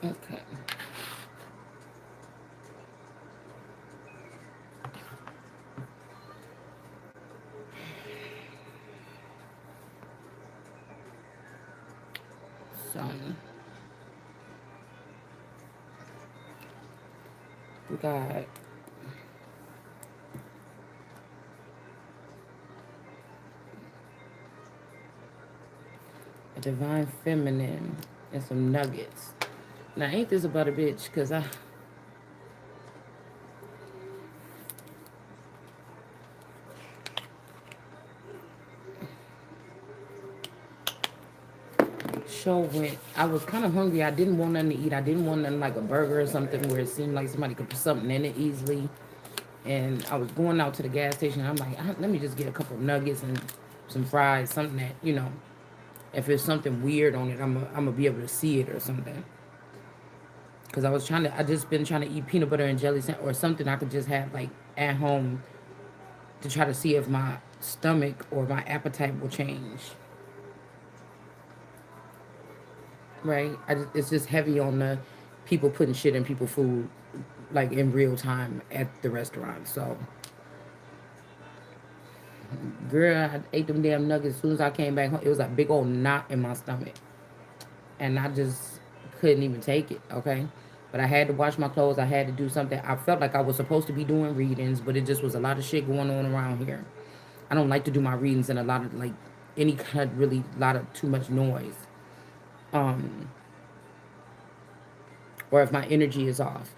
Okay. So we got a divine feminine and some nuggets. Now ain't this about a bitch? Cause I show went. I was kind of hungry. I didn't want nothing to eat. I didn't want nothing like a burger or something where it seemed like somebody could put something in it easily. And I was going out to the gas station. I'm like, let me just get a couple of nuggets and some fries, something that if there's something weird on it, I'm gonna be able to see it or something. Cause I just been trying to eat peanut butter and jelly or something I could just have like at home to try to see if my stomach or my appetite will change. Right? It's just heavy on the people putting shit in people's food, like in real time at the restaurant. So, girl, I ate them damn nuggets as soon as I came back home. It was a big old knot in my stomach, and I just couldn't even take it. Okay. But I had to wash my clothes. I had to do something. I felt like I was supposed to be doing readings, but it just was a lot of shit going on around here. I don't like to do my readings in a lot of like any kind of really lot of too much noise. Um, or if my energy is off.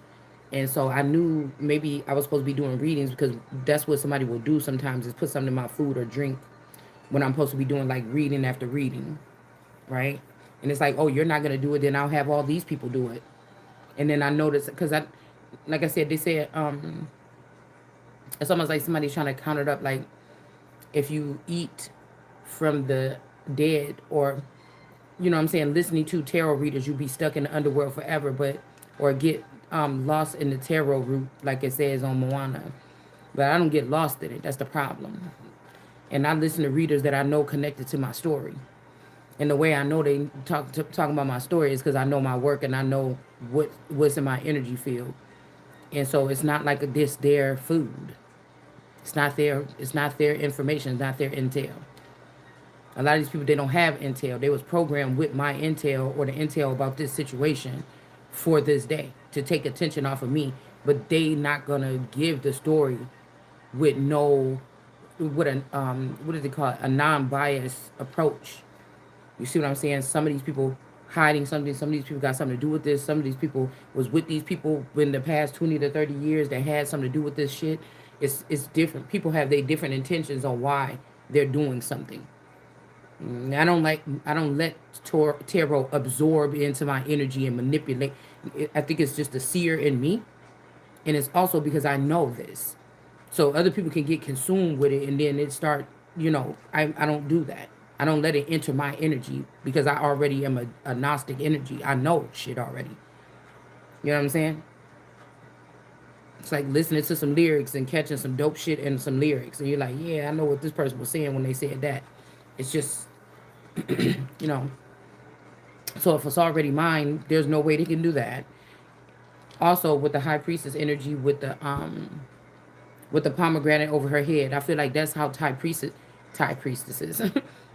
And so I knew maybe I was supposed to be doing readings because that's what somebody will do sometimes is put something in my food or drink when I'm supposed to be doing like reading after reading, right? And it's like, oh, you're not gonna do it, then I'll have all these people do it. And then I noticed because like I said, they said it's almost like somebody's trying to count it up. Like if you eat from the dead or what I'm saying, listening to tarot readers, you be stuck in the underworld forever, but or get lost in the tarot route, like it says on Moana. But I don't get lost in it. That's the problem. And I listen to readers that I know connected to my story. And the way I know they talking about my story is because I know my work and I know what's in my energy field. And so it's not like this their food. It's not their. It's not their information. It's not their intel. A lot of these people, they don't have intel. They was programmed with my intel or the intel about this situation for this day to take attention off of me. But they not gonna give the story with no with a what do they call it? A non-biased approach. You see what I'm saying? Some of these people hiding something. Some of these people got something to do with this. Some of these people was with these people in the past 20 to 30 years that had something to do with this shit. It's different. People have their different intentions on why they're doing something. I don't let tarot absorb into my energy and manipulate. I think it's just the seer in me, and it's also because I know this, so other people can get consumed with it, and then it start. I don't do that. I don't let it enter my energy because I already am a Gnostic energy. I know shit already. You know what I'm saying? It's like listening to some lyrics and catching some dope shit in some lyrics, and you're like, yeah, I know what this person was saying when they said that. It's just, you know, So if it's already mine, there's no way they can do that. Also, with the high priestess energy, with the pomegranate over her head, I feel like that's how high priestesses,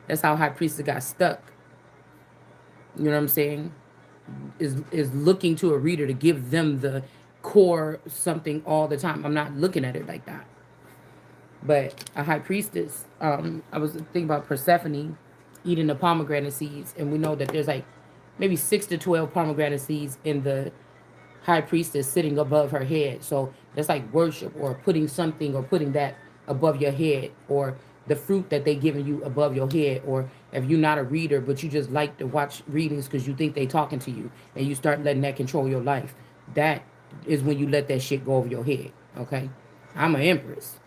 that's how high priestess got stuck. You know what I'm saying? Is looking to a reader to give them the core something all the time. I'm not looking at it like that. But a high priestess, I was thinking about Persephone eating the pomegranate seeds, and we know that there's like maybe 6 to 12 pomegranate seeds in the high priestess sitting above her head. So that's like worship or putting something or putting that above your head or the fruit that they giving you above your head. Or if you're not a reader but you just like to watch readings because you think they talking to you and you start letting that control your life, that is when you let that shit go over your head. Okay, I'm an empress,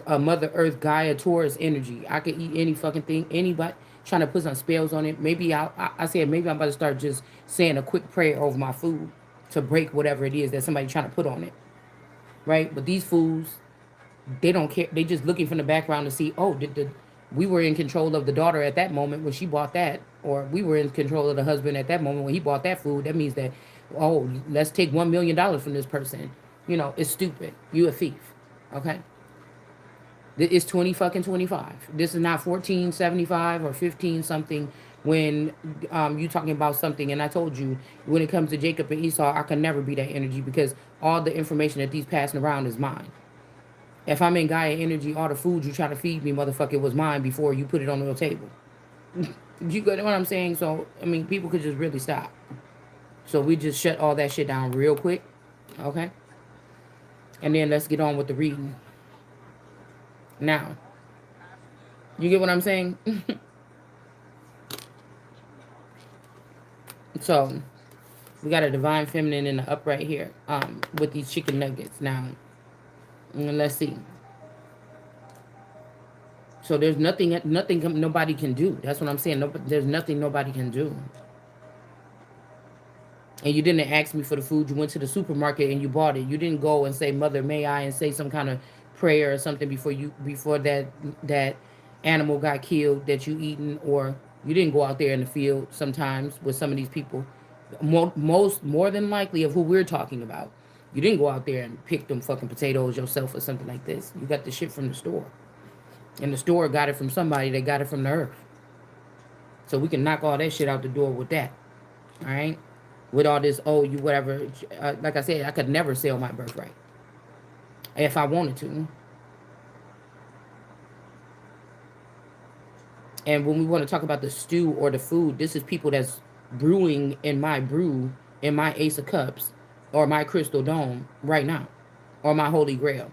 a Mother Earth Gaia Taurus energy. I could eat any fucking thing. Anybody trying to put some spells on it. Maybe I said maybe I'm about to start just saying a quick prayer over my food to break whatever it is that somebody trying to put on it. Right? But these fools, they don't care. They just looking from the background to see, oh, We were in control of the daughter at that moment when she bought that, or we were in control of the husband at that moment when he bought that food. That means that, oh, let's take $1 million from this person. It's stupid. You a thief. Okay? It's 20 fucking 25. This is not 1475 or 15 something when you talking about something. And I told you, when it comes to Jacob and Esau, I can never be that energy because all the information that these passing around is mine. If I'm in Gaia energy, all the food you try to feed me, motherfucker, was mine before you put it on the table. You get what I'm saying? So, I mean, people could just really stop. So we just shut all that shit down real quick. Okay? And then let's get on with the reading. Now, you get what I'm saying? So, we got a divine feminine in the upright here with these chicken nuggets. Now, let's see. So there's nothing nobody can do. That's what I'm saying. There's nothing nobody can do. And you didn't ask me for the food. You went to the supermarket and you bought it. You didn't go and say, "Mother, may I?" and say some kind of prayer or something before that animal got killed that you eaten, or you didn't go out there in the field sometimes with some of these people. More than likely of who we're talking about, you didn't go out there and pick them fucking potatoes yourself or something like this. You got the shit from the store, and the store got it from somebody that got it from the earth. So we can knock all that shit out the door with that. All right. With all this, oh, you whatever. Like I said, I could never sell my birthright if I wanted to. And when we want to talk about the stew or the food, this is people that's brewing in my brew, in my Ace of Cups, or my Crystal Dome right now, or my Holy Grail,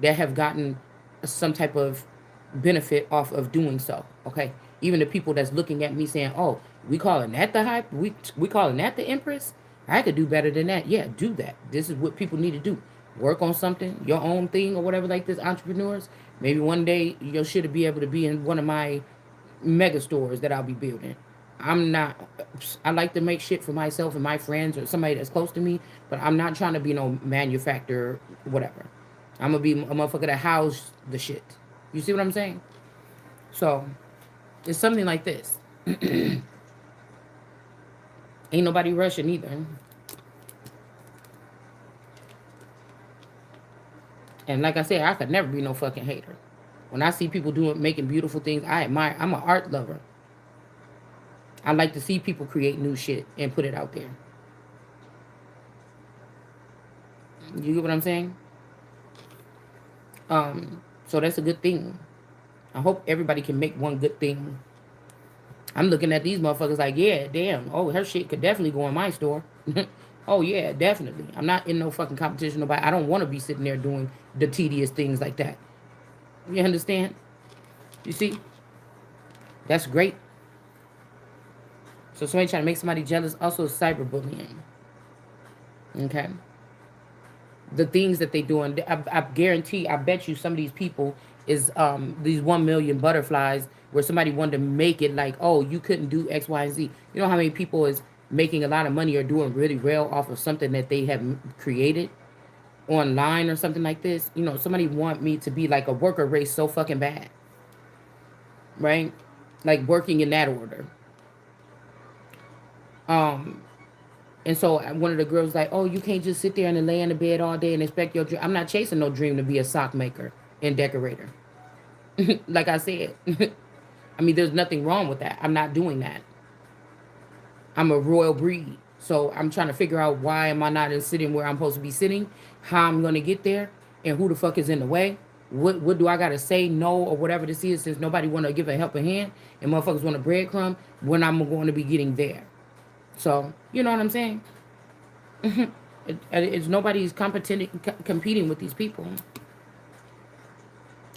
that have gotten some type of benefit off of doing so. Okay, even the people that's looking at me saying, "Oh, we calling that the hype? We calling that the Empress? I could do better than that." Yeah, do that. This is what people need to do. Work on something, your own thing or whatever like this. Entrepreneurs, maybe one day your shit will be able to be in one of my mega stores that I'll be building. I'm not. I like to make shit for myself and my friends or somebody that's close to me, but I'm not trying to be no manufacturer, whatever. I'm gonna be a motherfucker that house the shit. You see what I'm saying? So it's something like this. Ain't nobody rushing either. And like I said, I could never be no fucking hater. When I see people making beautiful things, I admire. I'm an art lover. I like to see people create new shit and put it out there. You get what I'm saying? So that's a good thing. I hope everybody can make one good thing. I'm looking at these motherfuckers like, yeah, damn. Oh, her shit could definitely go in my store. Oh yeah, definitely. I'm not in no fucking competition with nobody. I don't want to be sitting there doing the tedious things like that. You understand? You see? That's great. So somebody trying to make somebody jealous also is cyberbullying. Okay? The things that they doing, I guarantee, I bet you some of these people is these 1 million butterflies where somebody wanted to make it like, oh, you couldn't do X, Y, and Z. You know how many people is making a lot of money or doing really well off of something that they have created online or something like this? Somebody want me to be like a worker race so fucking bad, right? Like working in that order. And so one of the girls was like, "Oh, you can't just sit there and lay in the bed all day and expect your dream." I'm not chasing no dream to be a sock maker and decorator. Like I said, I mean, there's nothing wrong with that. I'm not doing that. I'm a royal breed, so I'm trying to figure out why am I not in sitting where I'm supposed to be sitting, how I'm gonna get there, and who the fuck is in the way. What do I gotta say no or whatever this is, since nobody wanna give a helping hand and motherfuckers want a breadcrumb when I'm going to be getting there. So you know what I'm saying? It's nobody's competing with these people.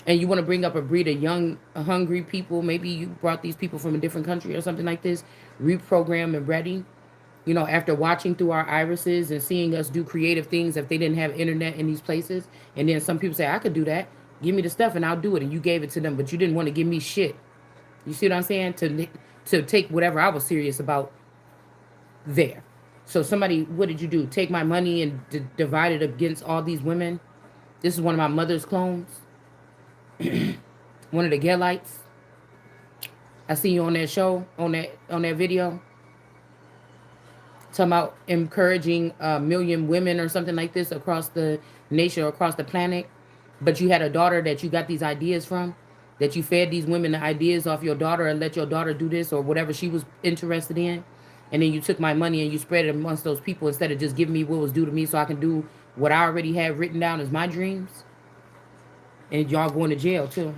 And you want to bring up a breed of young, hungry people. Maybe you brought these people from a different country or something like this, reprogrammed and ready. After watching through our irises and seeing us do creative things, if they didn't have internet in these places, and then some people say, I could do that. Give me the stuff and I'll do it. And you gave it to them, but you didn't want to give me shit. You see what I'm saying? To take whatever I was serious about there. So somebody, what did you do? Take my money and divide it against all these women? This is one of my mother's clones. One of the Gelites. I see you on that show, on that video, talking about encouraging a million women or something like this across the nation or across the planet. But you had a daughter that you got these ideas from, that you fed these women the ideas off your daughter and let your daughter do this or whatever she was interested in. And then you took my money and you spread it amongst those people instead of just giving me what was due to me so I can do what I already had written down as my dreams. And y'all going to jail too.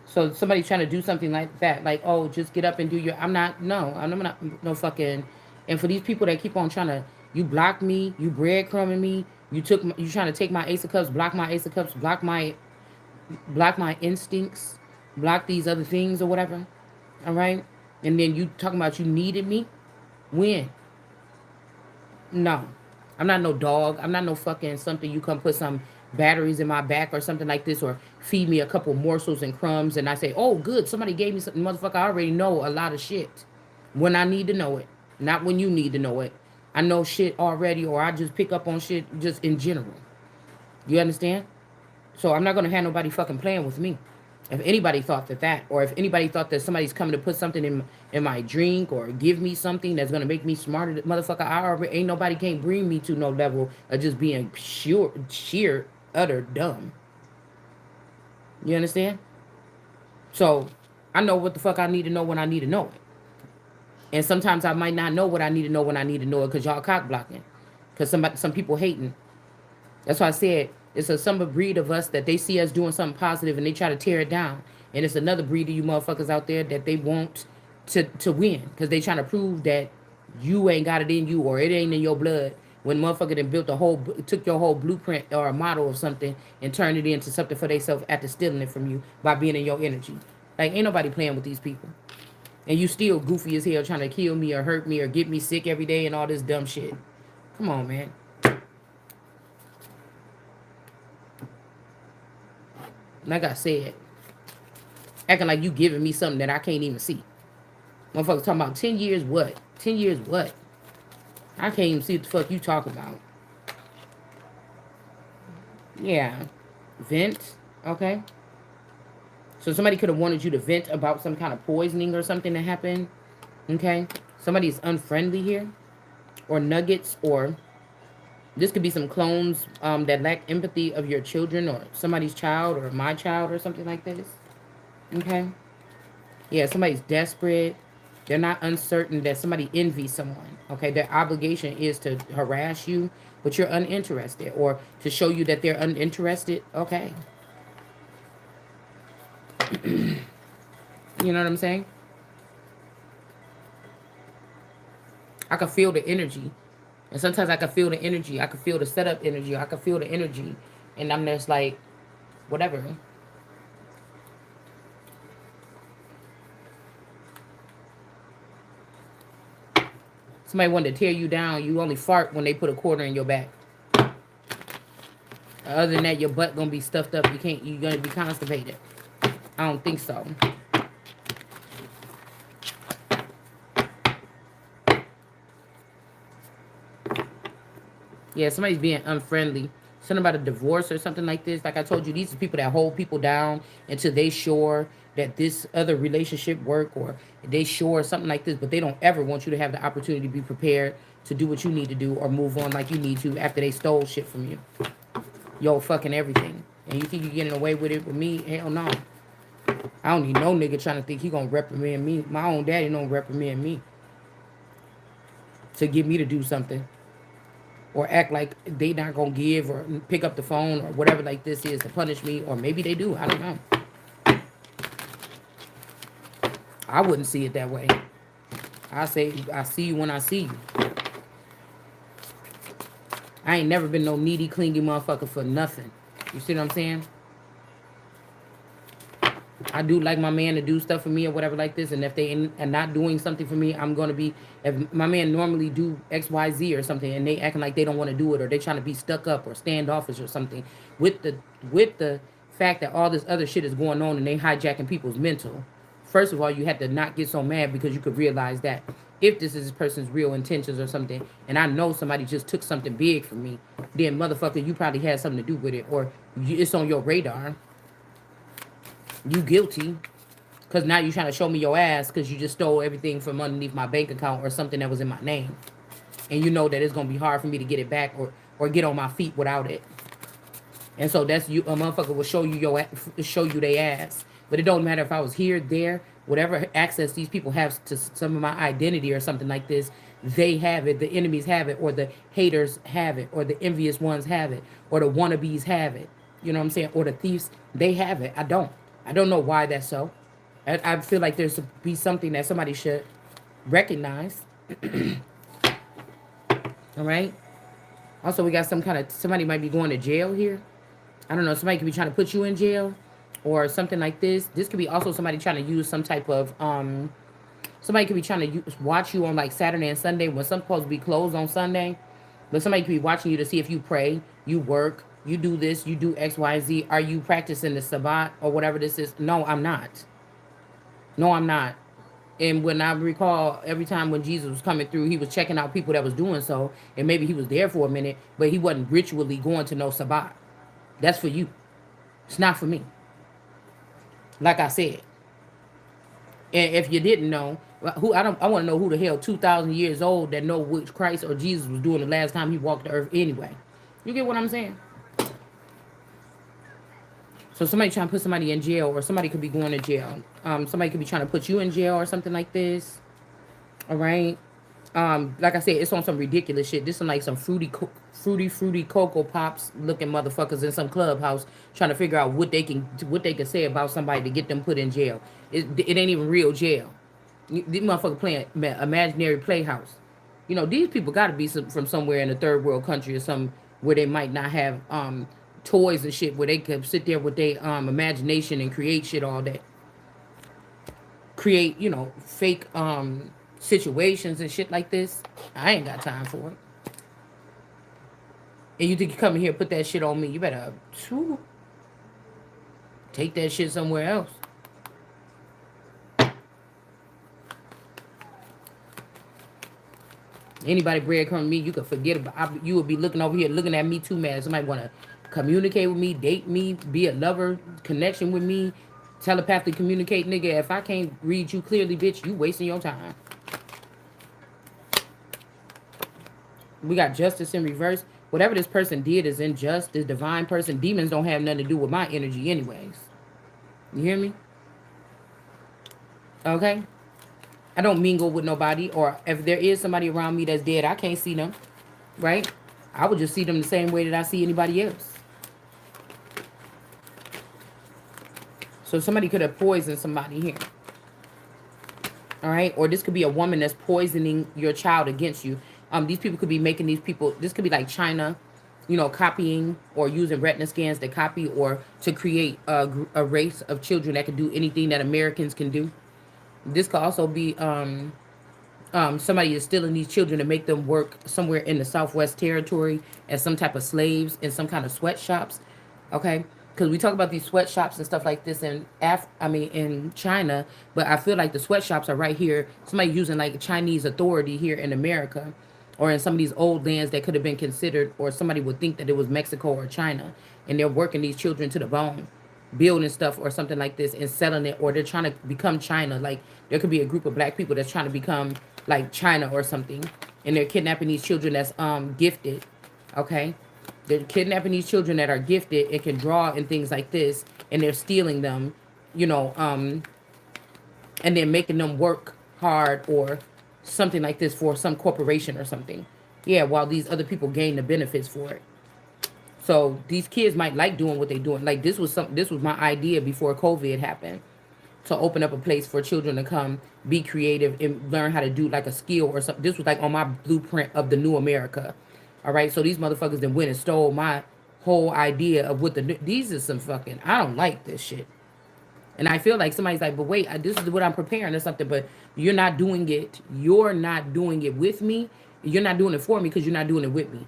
So somebody's trying to do something like that, like, oh, just get up and do your. I'm not. No, I'm not. No fucking. And for these people that keep on trying to, you block me, you breadcrumbing me, you trying to take my Ace of Cups, block my Ace of Cups, block my instincts, block these other things or whatever. All right, and then you talking about you needed me. When? No. I'm not no dog. I'm not no fucking something you come put some batteries in my back or something like this or feed me a couple morsels and crumbs and I say, oh, good, somebody gave me something. Motherfucker, I already know a lot of shit when I need to know it, not when you need to know it. I know shit already or I just pick up on shit just in general. You understand? So I'm not going to have nobody fucking playing with me. If anybody thought that, or if anybody thought that somebody's coming to put something in my drink or give me something that's gonna make me smarter, motherfucker, I already ain't nobody can't bring me to no level of just being pure, sheer, utter dumb. You understand? So I know what the fuck I need to know when I need to know it, and sometimes I might not know what I need to know when I need to know it because y'all cock blocking, because some people hating. That's why I said it's some breed of us that they see us doing something positive and they try to tear it down. And it's another breed of you motherfuckers out there that they want to win because they trying to prove that you ain't got it in you or it ain't in your blood. When motherfucker then built took your whole blueprint or a model of something and turned it into something for themselves after stealing it from you by being in your energy. Like, ain't nobody playing with these people. And you still goofy as hell trying to kill me or hurt me or get me sick every day and all this dumb shit. Come on, man. Like I said, acting like you giving me something that I can't even see. Motherfuckers talking about 10 years what? 10 years what? I can't even see what the fuck you talking about. Yeah. Vent. Okay. So somebody could have wanted you to vent about some kind of poisoning or something that happened. Okay. Somebody's unfriendly here. Or nuggets. Or this could be some clones that lack empathy of your children or somebody's child or my child or something like this. Okay. Yeah, somebody's desperate. They're not uncertain that somebody envies someone. Okay, their obligation is to harass you, but you're uninterested, or to show you that they're uninterested. Okay, you know what I'm saying? I can feel the energy, and sometimes I can feel the energy. I can feel the setup energy. I can feel the energy, and I'm just like, whatever. Somebody wanted to tear you down. You only fart when they put a quarter in your back. Other than that, your butt gonna be stuffed up. You can't. You're gonna be constipated. I don't think so. Yeah, somebody's being unfriendly. Something about a divorce or something like this. Like I told you, these are people that hold people down until they sure that this other relationship work or they sure something like this. But they don't ever want you to have the opportunity to be prepared to do what you need to do or move on like you need to after they stole shit from you. Yo, fucking everything. And you think you're getting away with it with me? Hell no. I don't need no nigga trying to think he gonna reprimand me. My own daddy don't reprimand me to get me to do something. Or act like they not gonna give or pick up the phone or whatever like this is to punish me, or maybe they do. I don't know. I wouldn't see it that way. I say I see you when I see you. I ain't never been no needy, clingy motherfucker for nothing. You see what I'm saying? I do like my man to do stuff for me or whatever like this, and if they are not doing something for me, I'm gonna be. If my man normally do X, Y, Z or something, and they acting like they don't want to do it, or they trying to be stuck up or standoffish or something, with the fact that all this other shit is going on and they hijacking people's mental. First of all, you had to not get so mad because you could realize that if this is this person's real intentions or something, and I know somebody just took something big from me, then motherfucker, you probably had something to do with it, or it's on your radar. You guilty. Because now you're trying to show me your ass because you just stole everything from underneath my bank account or something that was in my name. And you know that it's going to be hard for me to get it back or get on my feet without it. And so that's you. A motherfucker will show you they ass. But it don't matter if I was here, there, whatever access these people have to some of my identity or something like this. They have it. The enemies have it, or the haters have it, or the envious ones have it, or the wannabes have it. You know what I'm saying? Or the thieves, they have it. I don't. I don't know why that's so. I feel like there's to be something that somebody should recognize. All right. Also, we got some kind of somebody might be going to jail here. I don't know, somebody could be trying to put you in jail or something like this. This could be also somebody trying to use some type of somebody could be trying to watch you on like Saturday and Sunday when some supposed to be closed on Sunday. But somebody could be watching you to see if you pray, you work, you do this, you do X, Y, Z. Are you practicing the Sabbath or whatever this is? No, I'm not. No, I'm not. And when I recall, every time when Jesus was coming through, he was checking out people that was doing so, and maybe he was there for a minute, but he wasn't ritually going to no Sabbath. That's for you. It's not for me. Like I said, and if you didn't know, who I want to know who the hell 2,000 years old that know what Christ or Jesus was doing the last time he walked the earth anyway. You get what I'm saying? So somebody trying to put somebody in jail, or somebody could be going to jail. Somebody could be trying to put you in jail or something like this. All right. Like I said, it's on some ridiculous shit. This is like some fruity cocoa pops looking motherfuckers in some clubhouse trying to figure out what they can say about somebody to get them put in jail. It ain't even real jail. These motherfuckers playing imaginary playhouse. You know, these people got to be from somewhere in a third world country or some where they might not have toys and shit where they could sit there with their imagination and create shit all day. Create, fake situations and shit like this. I ain't got time for it. And you think you come in here and put that shit on me, you better take that shit somewhere else. Anybody breadcrumb me, you could forget about. You would be looking over here, looking at me too mad. Somebody want to communicate with me, date me, be a lover, connection with me, telepathically communicate, nigga. If I can't read you clearly, bitch, you wasting your time. We got justice in reverse. Whatever this person did is unjust. This divine person, demons don't have nothing to do with my energy anyways. You hear me? Okay? I don't mingle with nobody, or if there is somebody around me that's dead, I can't see them, right? I would just see them the same way that I see anybody else. So somebody could have poisoned somebody here. All right? Or this could be a woman that's poisoning your child against you. These people could be making these people, this could be like China, copying or using retina scans to copy or to create a race of children that can do anything that Americans can do. This could also be somebody is stealing these children to make them work somewhere in the Southwest Territory as some type of slaves in some kind of sweatshops. Okay, because we talk about these sweatshops and stuff like this in China, but I feel like the sweatshops are right here. Somebody using like Chinese authority here in America, or in some of these old lands that could have been considered, or somebody would think that it was Mexico or China, and they're working these children to the bone, building stuff or something like this and selling it, or they're trying to become China. Like there could be a group of black people that's trying to become like China or something, and they're kidnapping these children that's gifted. Okay, they're kidnapping these children that are gifted and can draw and things like this, and they're stealing them, and then making them work hard or something like this for some corporation or something. Yeah, while these other people gain the benefits for it. So these kids might like doing what they're doing. Like this was my idea before COVID happened, to open up a place for children to come be creative and learn how to do like a skill or something. This was like on my blueprint of the new America. All right, so these motherfuckers then went and stole my whole idea of what these is some fucking. I don't like this shit. And I feel like somebody's like, but wait, this is what I'm preparing or something, but you're not doing it. You're not doing it with me. You're not doing it for me because you're not doing it with me.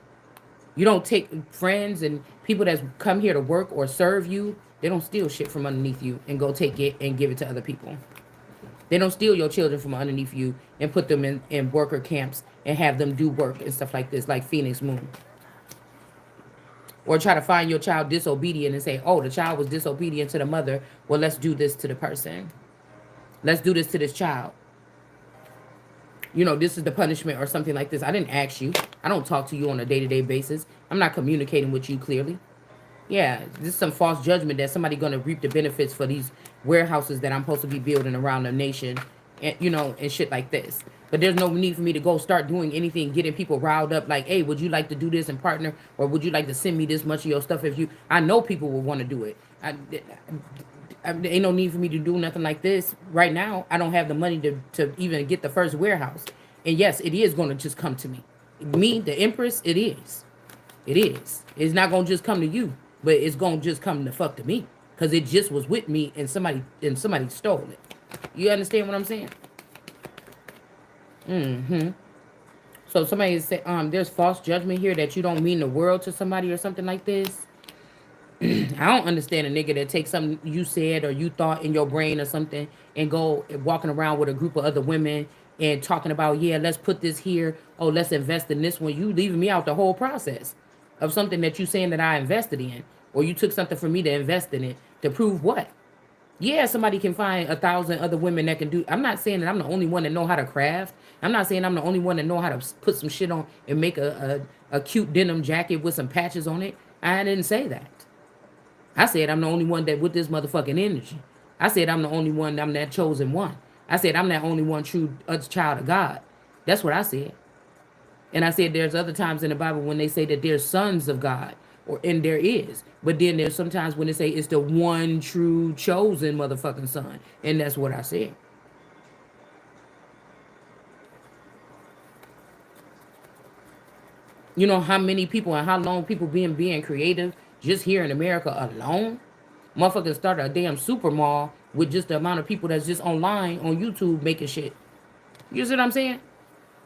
You don't take friends and people that come here to work or serve you. They don't steal shit from underneath you and go take it and give it to other people. They don't steal your children from underneath you and put them in worker camps and have them do work and stuff like this, like Phoenix Moon. Or try to find your child disobedient and say, oh, the child was disobedient to the mother. Well, let's do this to the person. Let's do this to this child. You know, this is the punishment or something like this. I didn't ask you. I don't talk to you on a day-to-day basis. I'm not communicating with you clearly. Yeah, this is some false judgment that somebody gonna reap the benefits for these warehouses that I'm supposed to be building around the nation, and you know, and shit like this. But there's no need for me to go start doing anything, getting people riled up. Like, hey, would you like to do this and partner, or would you like to send me this much of your stuff? If you, I know people will want to do it. There ain't no need for me to do nothing like this right now. I don't have the money to even get the first warehouse. And yes, it is gonna just come to me. Me, the Empress, it is. It is. It's not gonna just come to you, but it's gonna just come to fuck to me. Cause it just was with me and somebody stole it. You understand what I'm saying? So somebody say, there's false judgment here that you don't mean the world to somebody or something like this. I don't understand a nigga that takes something you said or you thought in your brain or something and go walking around with a group of other women and talking about, yeah, let's put this here. Oh, let's invest in this one. You leaving me out the whole process of something that you saying that I invested in, or you took something from me to invest in it to prove what? Yeah, somebody can find 1,000 other women that can do. I'm not saying that I'm the only one that know how to craft. I'm not saying I'm the only one that know how to put some shit on and make a cute denim jacket with some patches on it. I didn't say that. I said I'm the only one that with this motherfucking energy. I said I'm the only one, I'm that chosen one. I said I'm that only one true child of God. That's what I said. And I said there's other times in the Bible when they say that there's sons of God, or and there is. But then there's sometimes when they say it's the one true chosen motherfucking son. And that's what I said. You know how many people and how long people being creative just here in America alone? Motherfuckers started a damn super mall with just the amount of people that's just online on YouTube making shit. You see what I'm saying?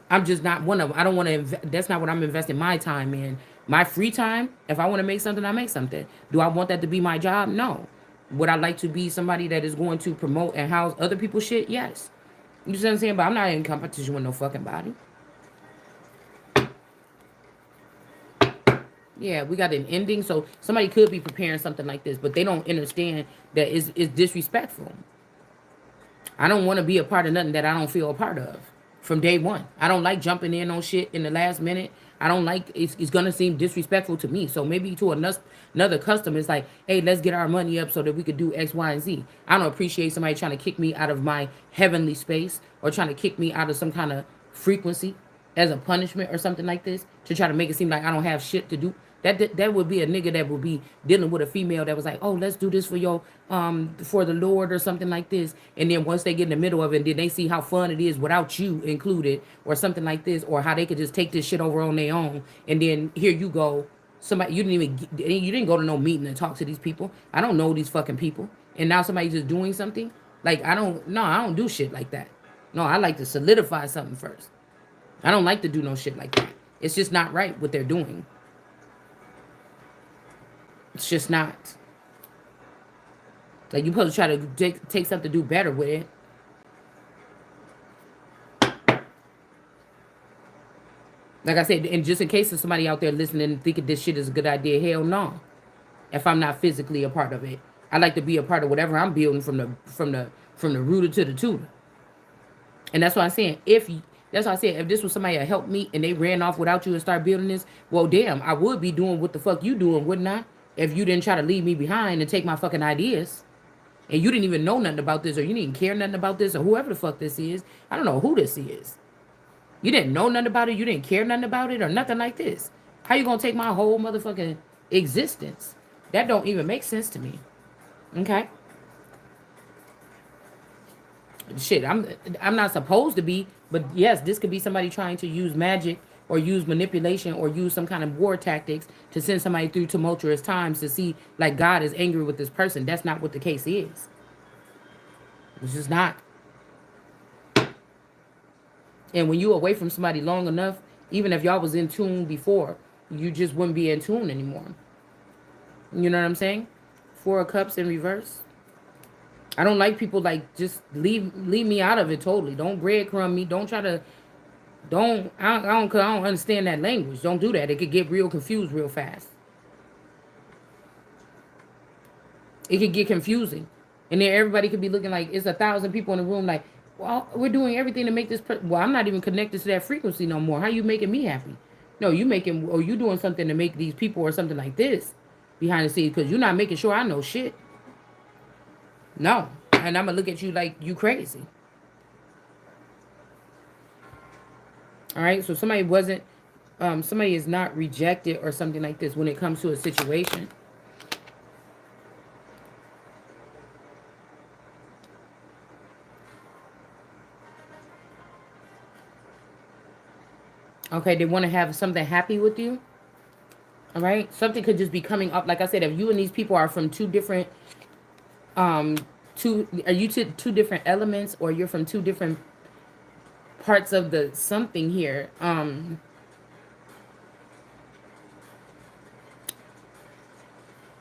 I'm just not one of them. I don't want to. That's not what I'm investing my time in. My free time. If I want to make something, I make something. Do I want that to be my job? No. Would I like to be somebody that is going to promote and house other people's shit? Yes. You see what I'm saying? But I'm not in competition with no fucking body. Yeah, we got an ending, so somebody could be preparing something like this, but they don't understand that it's disrespectful. I don't want to be a part of nothing that I don't feel a part of from day one. I don't like jumping in on shit in the last minute. I don't like it's gonna seem disrespectful to me. So maybe to another customer, it's like, hey, let's get our money up so that we could do X, Y, and Z. I don't appreciate somebody trying to kick me out of my heavenly space or trying to kick me out of some kind of frequency as a punishment or something like this to try to make it seem like I don't have shit to do. That would be a nigga that would be dealing with a female that was like, oh, let's do this for your for the Lord or something like this. And then once they get in the middle of it, and then they see how fun it is without you included or something like this, or how they could just take this shit over on their own. And then here you go, somebody you didn't go to no meeting and talk to these people. I don't know these fucking people. And now somebody's just doing something. Like I don't do shit like that. No, I like to solidify something first. I don't like to do no shit like that. It's just not right what they're doing. It's just not. Like, you're supposed to try to take something to do better with it. Like I said, and just in case of somebody out there listening and thinking this shit is a good idea, hell no. If I'm not physically a part of it, I like to be a part of whatever I'm building from the rooter to the tutor. And that's why I'm saying that's why I said if this was somebody that helped me and they ran off without you and start building this, well, damn, I would be doing what the fuck you doing, wouldn't I? If you didn't try to leave me behind and take my fucking ideas, and you didn't even know nothing about this, or you didn't care nothing about this, or whoever the fuck this is, I don't know who this is. You didn't know nothing about it, you didn't care nothing about it, or nothing like this. How you gonna take my whole motherfucking existence? That don't even make sense to me. Okay? Shit, I'm not supposed to be, but yes, this could be somebody trying to use magic or use manipulation or use some kind of war tactics to send somebody through tumultuous times to see like God is angry with this person. That's not what the case is. It's just not. And when you away from somebody long enough, even if y'all was in tune before, you just wouldn't be in tune anymore. You know what I'm saying? 4 of Cups in reverse. I don't like people like just leave me out of it totally. Don't breadcrumb me. Don't try to. I don't understand that language. Don't do that. It could get real confused real fast. It could get confusing, and then everybody could be looking like it's 1,000 people in the room. Like, well, we're doing everything to make this. Well, I'm not even connected to that frequency no more. How you making me happy? No, you making or you doing something to make these people or something like this behind the scenes because you're not making sure I know shit. No, and I'm gonna look at you like you crazy. All right, so somebody wasn't, somebody is not rejected or something like this when it comes to a situation. Okay, they want to have something happy with you. All right, something could just be coming up. Like I said, if you and these people are from two different, um, are you two different elements, or you're from two different parts of the something here?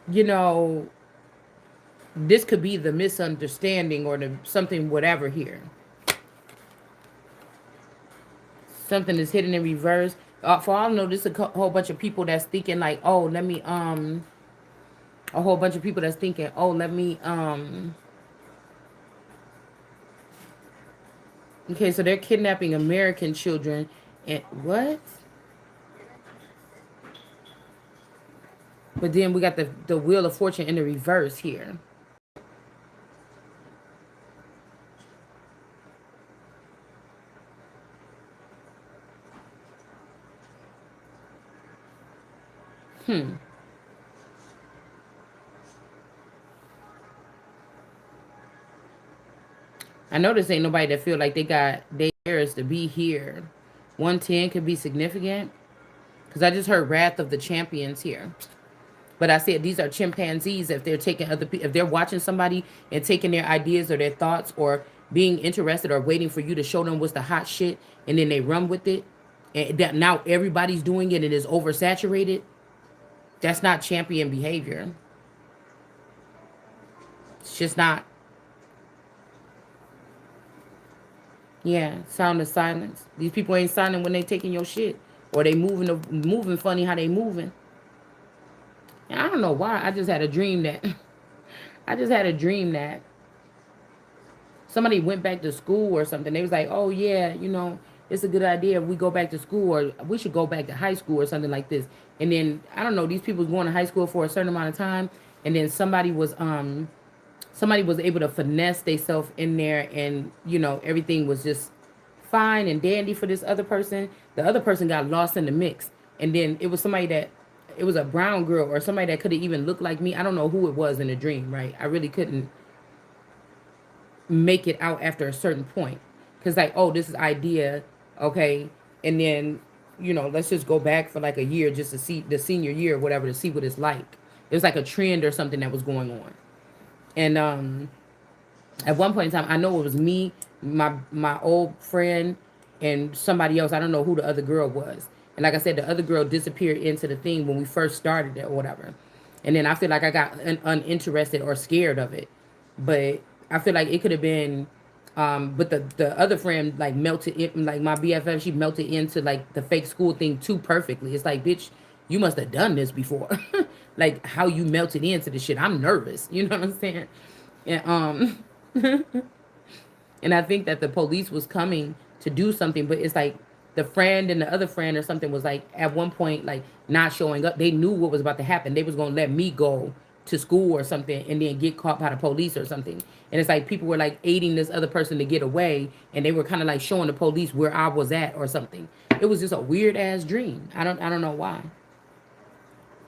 You know, this could be the misunderstanding or the something, whatever here. Something is hidden in reverse. For all I know, this is a whole bunch of people that's thinking like, oh, let me a whole bunch of people that's thinking, oh, let me okay, so they're kidnapping American children and what? But then we got the wheel of fortune in the reverse here. Hmm. I know this ain't nobody that feel like they got theirs to be here. 110 could be significant. Because I just heard Wrath of the Champions here. But I said these are chimpanzees. If they're taking other people, if they're watching somebody and taking their ideas or their thoughts or being interested or waiting for you to show them what's the hot shit and then they run with it, and that now everybody's doing it and it's oversaturated, that's not champion behavior. It's just not. Yeah, sound of silence. These people ain't silent when they taking your shit or they moving funny how they moving. And I don't know why. I just had a dream that I just had a dream that somebody went back to school or something. They was like, oh yeah, it's a good idea if we go back to school, or we should go back to high school or something like this. And then I don't know, these people was going to high school for a certain amount of time, and then somebody was able to finesse themselves in there, and everything was just fine and dandy for this other person. The other person got lost in the mix, and then it was somebody that it was a brown girl or somebody that could have even looked like me. I don't know who it was in the dream, right? I really couldn't make it out after a certain point because like, oh, this is idea, okay, and then let's just go back for like a year just to see the senior year or whatever to see what it's like. It was like a trend or something that was going on, and at one point in time, I know it was me, my old friend, and somebody else. I don't know who the other girl was. And like I said, the other girl disappeared into the thing when we first started it or whatever. And then I feel like I got uninterested or scared of it. But I feel like it could have been, but the other friend like melted in, like my BFF, she melted into like the fake school thing too perfectly. It's like, bitch, you must have done this before. Like how you melted into the shit. I'm nervous. You know what I'm saying? And and I think that the police was coming to do something, but it's like the friend and the other friend or something was like at one point like not showing up. They knew what was about to happen. They was gonna let me go to school or something and then get caught by the police or something. And it's like people were like aiding this other person to get away, and they were kind of like showing the police where I was at or something. It was just a weird ass dream. I don't know why.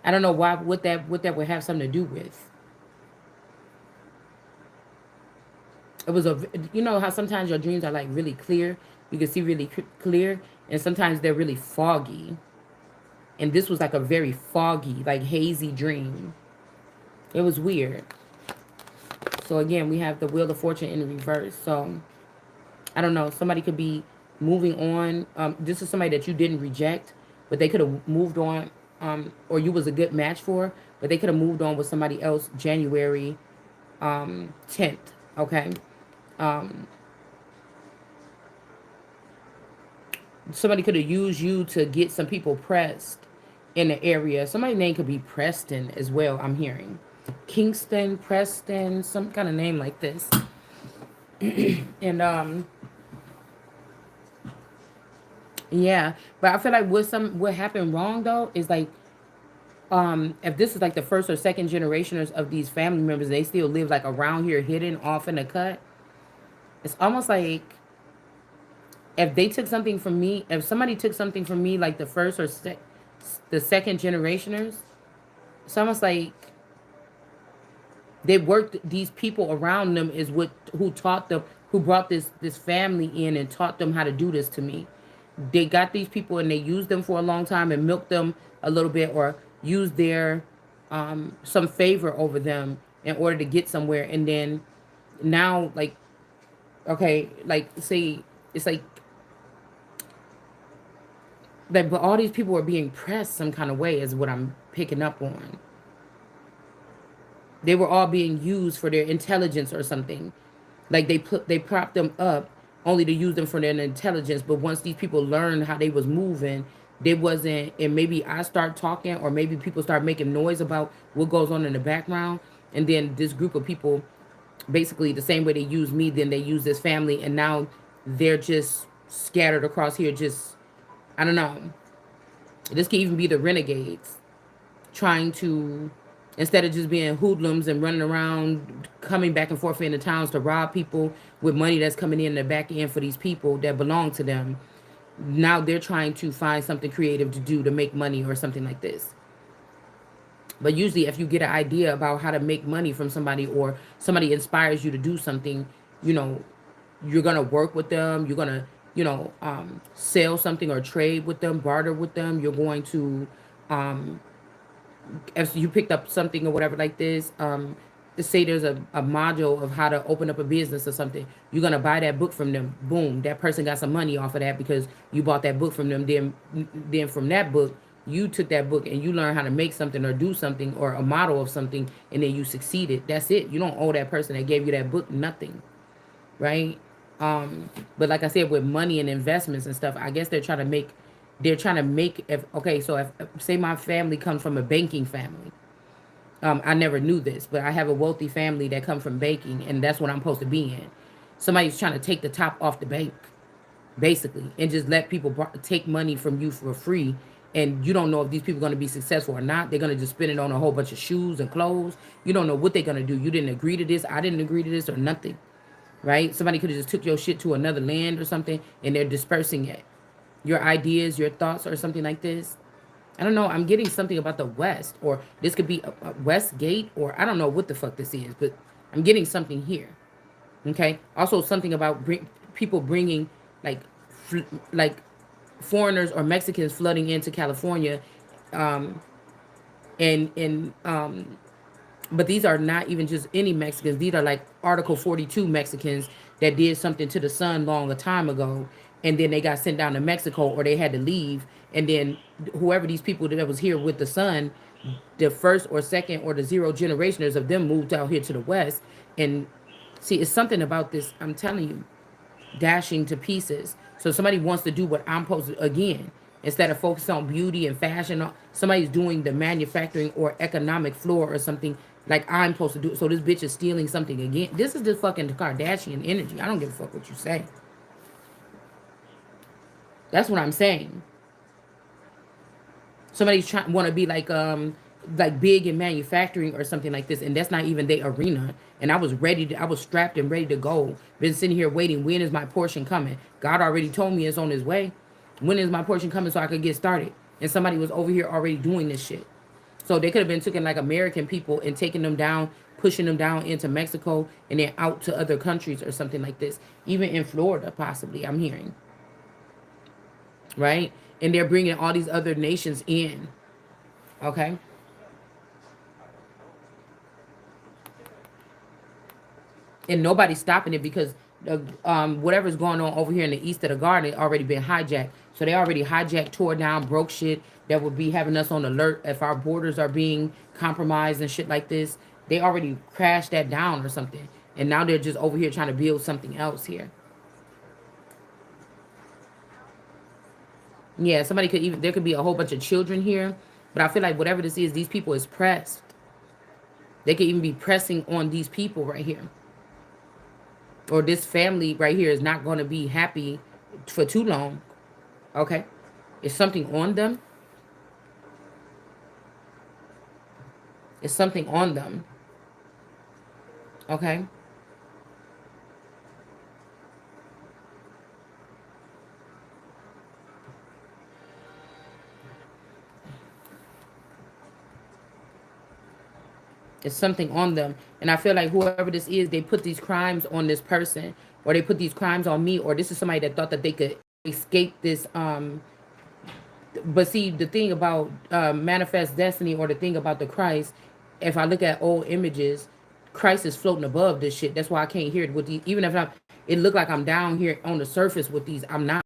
I don't know why what that would have something to do with. It was a, how sometimes your dreams are like really clear, you can see really clear, and sometimes they're really foggy, and this was like a very foggy, like hazy dream. It was weird. So again, we have the wheel of fortune in the reverse. So I don't know, somebody could be moving on. This is somebody that you didn't reject, but they could have moved on, or you was a good match for, but they could have moved on with somebody else January 10th. Okay. um Somebody could have used you to get some people pressed in the area. Somebody's name could be Preston as well, I'm hearing. Kingston, Preston, some kind of name like this. And yeah, but I feel like what happened wrong though is like if this is like the first or second generationers of these family members, they still live like around here, hidden off in the cut. It's almost like if they took something from me, if somebody took something from me, like the first or the second generationers, it's almost like they worked these people around them is what who taught them, who brought this family in and taught them how to do this to me. They got these people and they used them for a long time and milked them a little bit, or used their some favor over them in order to get somewhere. And then now, like, okay, like, say it's like that, but all these people are being pressed some kind of way is what I'm picking up on. They were all being used for their intelligence or something. Like they propped them up only to use them for their intelligence. But once these people learned how they was moving, they wasn't. And maybe I start talking, or maybe people start making noise about what goes on in the background, and then this group of people, basically the same way they use me, then they use this family, and now they're just scattered across here. Just, I don't know. This could even be the renegades trying to, instead of just being hoodlums and running around coming back and forth into towns to rob people with money that's coming in the back end for these people that belong to them. Now they're trying to find something creative to do to make money or something like this. But usually if you get an idea about how to make money from somebody, or somebody inspires you to do something, you know, you're gonna work with them, you're gonna, sell something or trade with them, barter with them. You're going to if you picked up something or whatever like this, to say there's a module of how to open up a business or something, you're gonna buy that book from them. Boom, that person got some money off of that because you bought that book from them. Then from that book, you took that book and you learned how to make something or do something or a model of something, and then you succeeded. That's it. You don't owe that person that gave you that book nothing, right? But like I said, with money and investments and stuff, I guess they're trying to make if okay, so if say my family comes from a banking family. I never knew this, but I have a wealthy family that come from banking, and that's what I'm supposed to be in. Somebody's trying to take the top off the bank, basically, and just let people take money from you for free. And you don't know if these people are going to be successful or not. They're going to just spend it on a whole bunch of shoes and clothes. You don't know what they're going to do. You didn't agree to this. I didn't agree to this, or nothing, right? Somebody could have just took your shit to another land or something, and they're dispersing it. Your ideas, your thoughts, or something like this. I don't know. I'm getting something about the West, or this could be a West Gate, or I don't know what the fuck this is, but I'm getting something here. Okay. Also, something about people bringing like like foreigners or Mexicans flooding into California, um, and but these are not even just any Mexicans. These are like Article 42 Mexicans that did something to the sun long a time ago, and then they got sent down to Mexico, or they had to leave. And then whoever these people that was here with the sun, the first or second or the zero generationers of them moved out here to the West. And see, it's something about this. I'm telling you, dashing to pieces. So somebody wants to do what I'm supposed to, again, instead of focus on beauty and fashion. Somebody's doing the manufacturing or economic floor or something like I'm supposed to do. So this bitch is stealing something again. This is the fucking Kardashian energy. I don't give a fuck what you say. That's what I'm saying. Somebody's trying want to be like big in manufacturing or something like this, and that's not even their arena. And I was strapped and ready to go. Been sitting here waiting. When is my portion coming? God already told me it's on his way. When is my portion coming so I could get started? And somebody was over here already doing this shit. So they could have been taking like American people and taking them down, pushing them down into Mexico, and then out to other countries or something like this. Even in Florida, possibly, I'm hearing, right? And they're bringing all these other nations in. Okay. And nobody's stopping it because whatever's going on over here in the east of the garden already been hijacked. So they already hijacked, tore down, broke shit that would be having us on alert if our borders are being compromised and shit like this. They already crashed that down or something, and now they're just over here trying to build something else here. Yeah, somebody could even, there could be a whole bunch of children here, but I feel like whatever this is, these people is pressed. They could even be pressing on these people right here, or this family right here is not going to be happy for too long. Okay, it's something on them. It's something on them. Okay, it's something on them, and I feel like whoever this is, they put these crimes on this person, or they put these crimes on me, or this is somebody that thought that they could escape this. But see, the thing about manifest destiny, or the thing about the Christ, if I look at old images, Christ is floating above this shit. That's why I can't hear it with these. Even if it look like I'm down here on the surface with these, I'm not.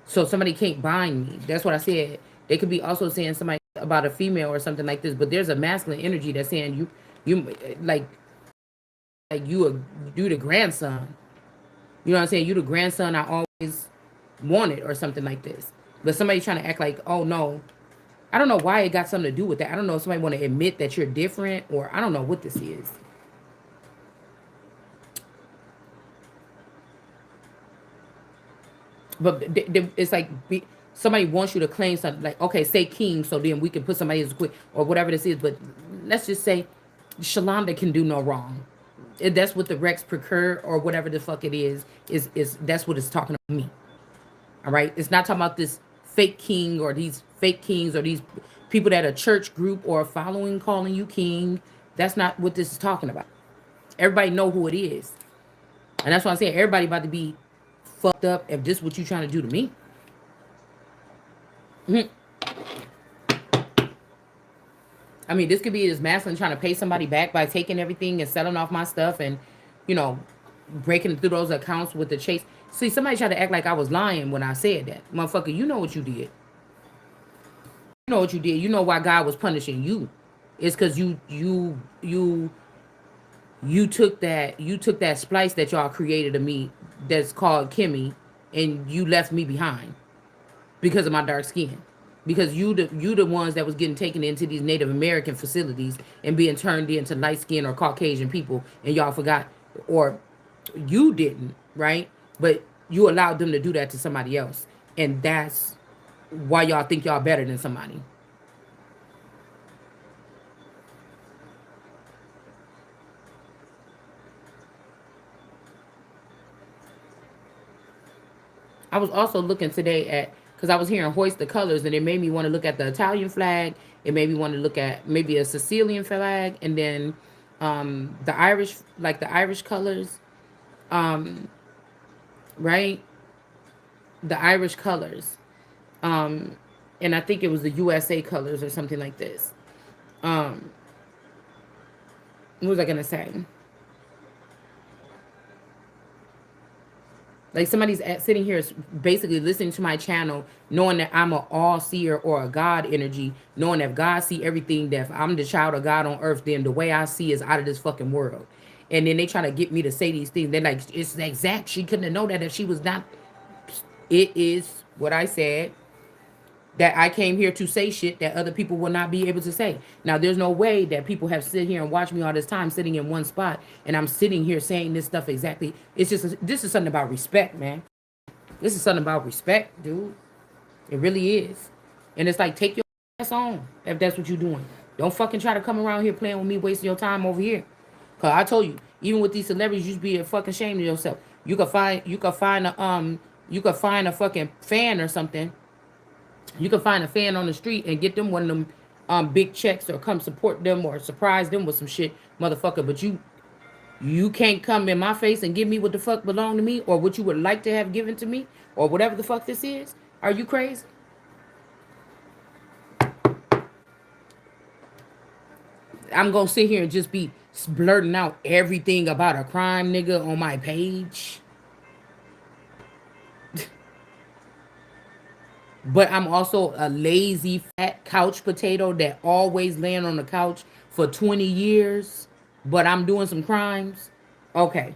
So somebody can't bind me. That's what I said. They could be also saying somebody about a female or something like this, but there's a masculine energy that's saying you like you the grandson. You know what I'm saying? You the grandson I always wanted, or something like this. But somebody trying to act like, oh no, I don't know why it got something to do with that. I don't know if somebody want to admit that you're different, or I don't know what this is. But it's like somebody wants you to claim something, like, okay, say king, so then we can put somebody as quick or whatever this is. But let's just say Shalonda can do no wrong. That's what the Rex procure or whatever the fuck it is that's what it's talking about me. All right, it's not talking about this fake king or these fake kings or these people that a church group or a following calling you king. That's not what this is talking about. Everybody know who it is, and that's why I'm saying everybody about to be fucked up if this is what you trying to do to me. Mhm. I mean, this could be his masculine trying to pay somebody back by taking everything and selling off my stuff, and you know, breaking through those accounts with the chase. See, somebody tried to act like I was lying when I said that. Motherfucker, you know what you did. You know what you did. You know why God was punishing you. It's because you took that splice that y'all created of me that's called Kimmy, and you left me behind because of my dark skin. Because you the ones that was getting taken into these Native American facilities and being turned into light skinned or Caucasian people, and y'all forgot, or you didn't, right? But you allowed them to do that to somebody else, and that's why y'all think y'all better than somebody. I was also looking today at, because I was hearing hoist the colors, and it made me want to look at the Italian flag. It made me want to look at maybe a Sicilian flag, and then the Irish, like the Irish colors, right? The Irish colors, um, and I think it was the USA colors or something like this. Um, what was I gonna say? Like somebody's sitting here basically listening to my channel, knowing that I'm an all seer or a God energy, knowing that God see everything. That if I'm the child of God on earth, then the way I see is out of this fucking world. And then they try to get me to say these things. They're like, it's exact. She couldn't have known that if she was not. It is what I said, that I came here to say shit that other people will not be able to say. Now, there's no way that people have sit here and watched me all this time sitting in one spot, and I'm sitting here saying this stuff exactly. It's just this is something about respect, man. This is something about respect, dude. It really is. And it's like, take your ass on if that's what you're doing. Don't fucking try to come around here playing with me, wasting your time over here. Cause I told you, even with these celebrities, you should be a fucking ashamed of yourself. You could find a fucking fan or something. You can find a fan on the street and get them one of them big checks, or come support them or surprise them with some shit, motherfucker. But you can't come in my face and give me what the fuck belong to me, or what you would like to have given to me, or whatever the fuck this is. Are you crazy? I'm gonna sit here and just be blurting out everything about a crime nigga on my page. But I'm also a lazy fat couch potato that always laying on the couch for 20 years, but I'm doing some crimes. Okay.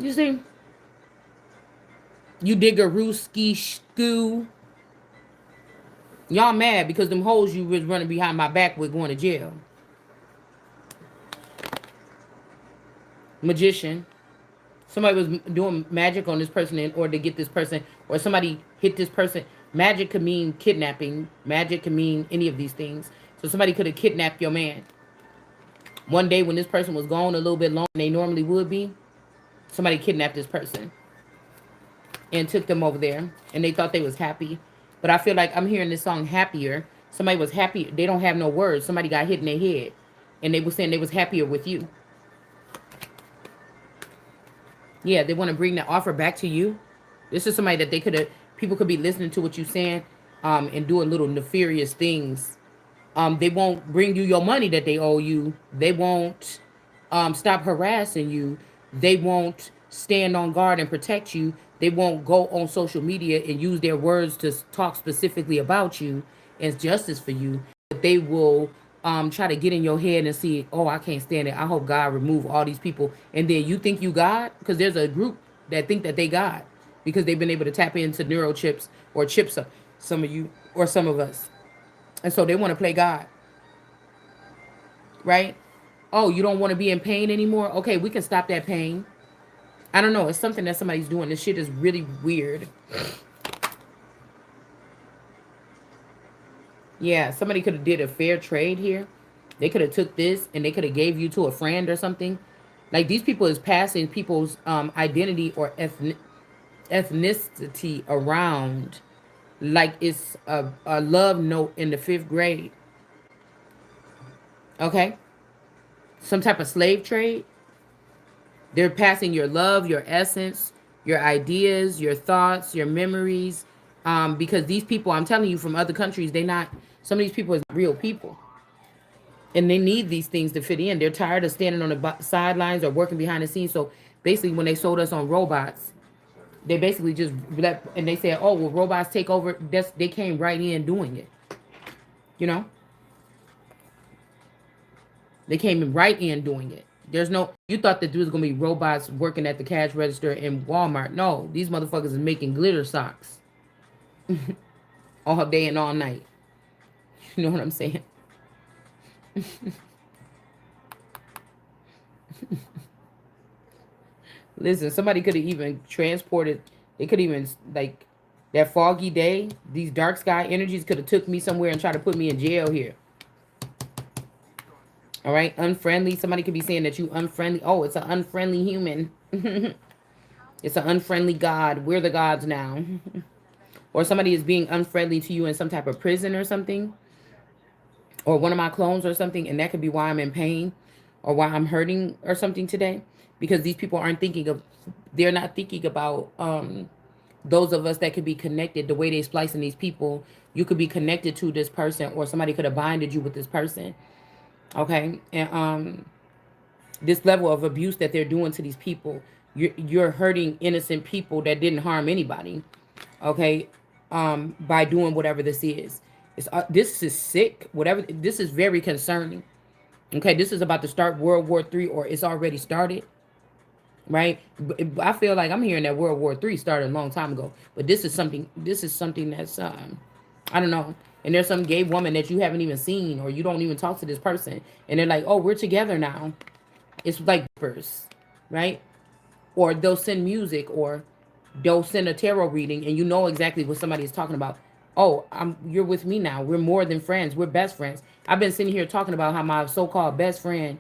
You see, you diggerooski skoo. Y'all mad because them hoes you was running behind my back with going to jail. Magician. Somebody was doing magic on this person in order to get this person, or somebody hit this person. Magic could mean kidnapping. Magic could mean any of these things. So somebody could have kidnapped your man. One day when this person was gone a little bit longer than they normally would be, somebody kidnapped this person and took them over there, and they thought they was happy. But I feel like I'm hearing this song happier. Somebody was happy. They don't have no words. Somebody got hit in their head, and they were saying they was happier with you. Yeah, they want to bring the offer back to you. This is somebody that they could have, people could be listening to what you're saying, and doing little nefarious things. They won't bring you your money that they owe you. They won't stop harassing you. They won't stand on guard and protect you. They won't go on social media and use their words to talk specifically about you as justice for you. But they will try to get in your head and see, oh, I can't stand it. I hope God remove all these people. And then you think you God? Because there's a group that think that they God because they've been able to tap into neural chips or chips of some of you or some of us. And so they want to play God. Right? Oh, you don't want to be in pain anymore? Okay, we can stop that pain. I don't know. It's something that somebody's doing. This shit is really weird. Yeah, somebody could have did a fair trade here. They could have took this and they could have gave you to a friend or something. Like these people is passing people's identity or ethnicity around like it's a love note in the 5th grade. Okay? Some type of slave trade. They're passing your love, your essence, your ideas, your thoughts, your memories. Because these people, I'm telling you, from other countries, some of these people is real people. And they need these things to fit in. They're tired of standing on the sidelines or working behind the scenes. So basically, when they sold us on robots, they basically just and they said, oh, well, robots take over. They came right in doing it. You know? They came right in doing it. You thought that there was going to be robots working at the cash register in Walmart. No, these motherfuckers is making glitter socks all day and all night. You know what I'm saying? Listen, somebody could have even transported, they could even, like, that foggy day, these dark sky energies could have took me somewhere and tried to put me in jail here. All right, unfriendly. Somebody could be saying that you unfriendly. Oh, it's an unfriendly human. It's an unfriendly God. We're the gods now. Or somebody is being unfriendly to you in some type of prison or something. Or one of my clones or something. And that could be why I'm in pain or why I'm hurting or something today. Because these people they're not thinking about those of us that could be connected. The way they splicing these people, you could be connected to this person or somebody could have binded you with this person. Okay, and this level of abuse that they're doing to these people, you're hurting innocent people that didn't harm anybody. Okay, by doing whatever this is. This is sick. Whatever, this is very concerning. Okay, this is about to start World War III, or it's already started. Right? I feel like I'm hearing that World War III started a long time ago, but this is something. This is something that's I don't know. And there's some gay woman that you haven't even seen or you don't even talk to this person. And they're like, oh, we're together now. It's like first, right? Or they'll send music or they'll send a tarot reading and you know exactly what somebody is talking about. Oh, you're with me now. We're more than friends. We're best friends. I've been sitting here talking about how my so-called best friend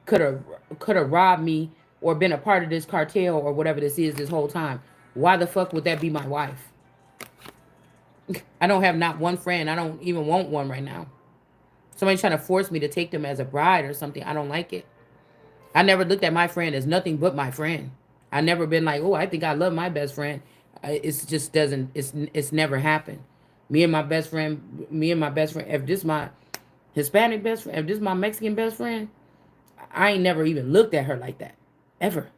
could have robbed me or been a part of this cartel or whatever this is this whole time. Why the fuck would that be my wife? I don't have not one friend. I don't even want one right now. Somebody's trying to force me to take them as a bride or something. I don't like it. I never looked at my friend as nothing but my friend. I never been like, oh, I think I love my best friend. It's just doesn't. It's never happened. Me and my best friend. If this my Hispanic best friend, if this my Mexican best friend, I ain't never even looked at her like that, ever.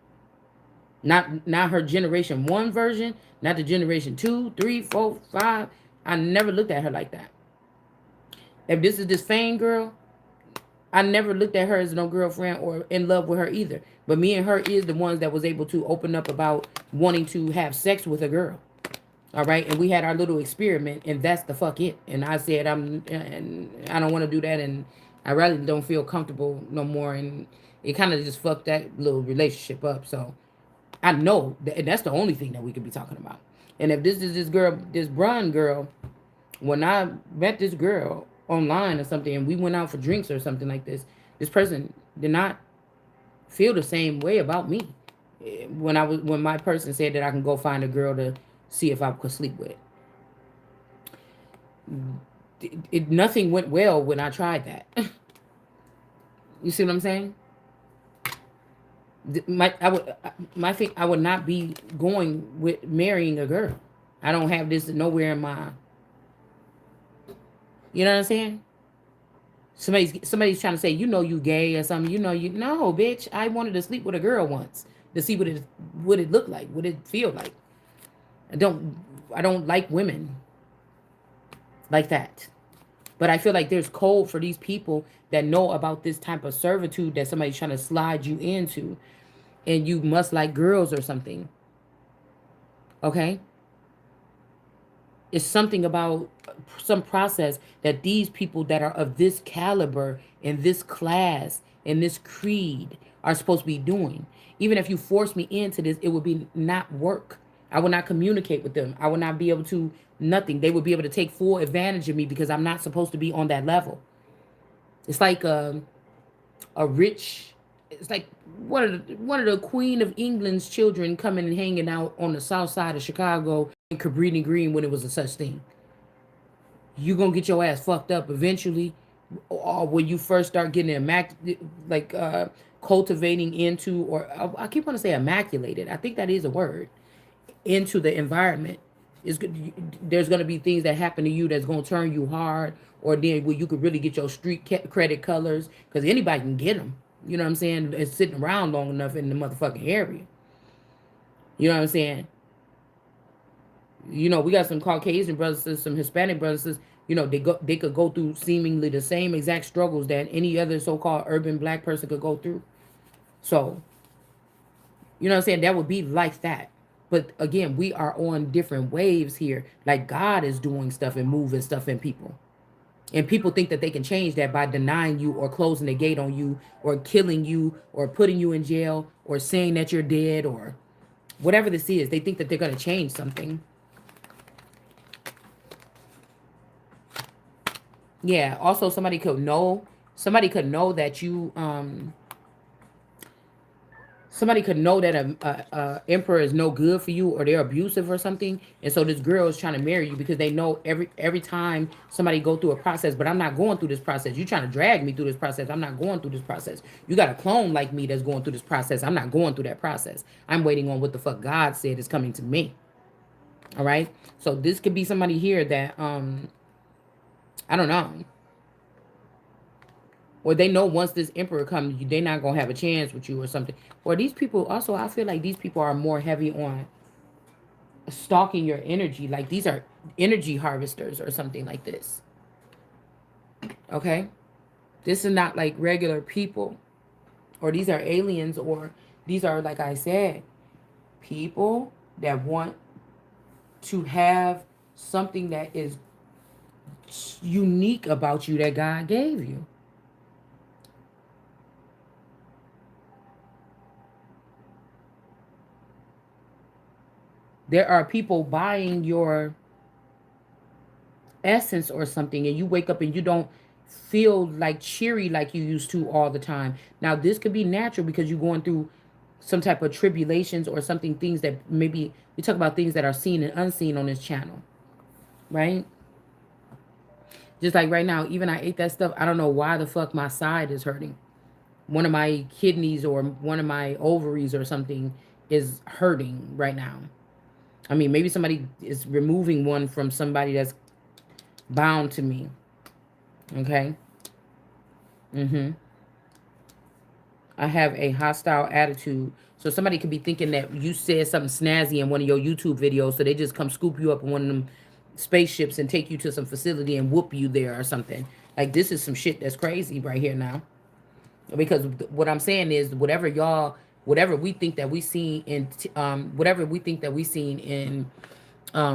Not her generation 1 version, not the generation 2, 3, 4, 5. I never looked at her like that. If this is this Fame girl, I never looked at her as no girlfriend or in love with her either. But me and her is the ones that was able to open up about wanting to have sex with a girl. All right, and we had our little experiment, and that's the fuck it. And I said, and I don't want to do that, and I really don't feel comfortable no more. And it kind of just fucked that little relationship up. So I know that that's the only thing that we could be talking about. And if this is this girl, this Brun girl, when I met this girl online or something, and we went out for drinks or something like this person did not feel the same way about me. When my person said that I can go find a girl to see if I could sleep with. Nothing went well when I tried that. You see what I'm saying? I would not be going with marrying a girl. I don't have this nowhere in my. You know what I'm saying? Somebody's trying to say, you know, you gay or something. You know, you no, bitch. I wanted to sleep with a girl once to see what it looked like, what it feel like. I don't I don't like women like that. But I feel like there's code for these people that know about this type of servitude that somebody's trying to slide you into, and you must like girls or something. Okay? It's something about some process that these people that are of this caliber and this class and this creed are supposed to be doing. Even if you force me into this, it would be not work. I would not communicate with them. I would not be able to nothing. They would be able to take full advantage of me because I'm not supposed to be on that level. It's like a rich. It's like one of the Queen of England's children coming and hanging out on the south side of Chicago in Cabrini Green when it was a such thing. You gonna get your ass fucked up eventually, or when you first start getting like cultivating into, or I keep want to say immaculated. I think that is a word, into the environment. Is good. There's gonna be things that happen to you that's gonna turn you hard, or then where you could really get your street credit colors, because anybody can get them. You know what I'm saying? It's sitting around long enough in the motherfucking area. You know what I'm saying? You know, we got some Caucasian brothers, some Hispanic brothers. You know, they could go through seemingly the same exact struggles that any other so-called urban black person could go through. So, you know what I'm saying? That would be like that. But again, we are on different waves here. Like God is doing stuff and moving stuff in people. And people think that they can change that by denying you or closing the gate on you or killing you or putting you in jail or saying that you're dead or whatever this is. They think that they're going to change something. Yeah. Also, somebody could know that you somebody could know that a emperor is no good for you or they're abusive or something, and so this girl is trying to marry you because they know every time somebody go through a process. But I'm not going through this process. You trying to drag me through this process. I'm not going through this process. You got a clone like me that's going through this process. I'm not going through that process. I'm waiting on what the fuck God said is coming to me. All right. So this could be somebody here that I don't know, or they know once this emperor comes, they're not gonna have a chance with you or something. Or these people also, I feel like these people are more heavy on stalking your energy. Like these are energy harvesters or something like this. Okay, this is not like regular people, or these are aliens, or these are, like I said, people that want to have something that is unique about you that God gave you. There are people buying your essence or something, and you wake up and you don't feel like cheery like you used to all the time. Now this could be natural because you're going through some type of tribulations or something, things that maybe we talk about, things that are seen and unseen on this channel, right? Just like right now, even I ate that stuff, I don't know why the fuck my side is hurting. One of my kidneys or one of my ovaries or something is hurting right now. I mean, maybe somebody is removing one from somebody that's bound to me. Okay. I have a hostile attitude. So somebody could be thinking that you said something snazzy in one of your YouTube videos, so they just come scoop you up in one of them spaceships and take you to some facility and whoop you there or something. Like this is some shit that's crazy right here now. Because what I'm saying is whatever y'all, whatever we think that we seen in whatever we think that we seen in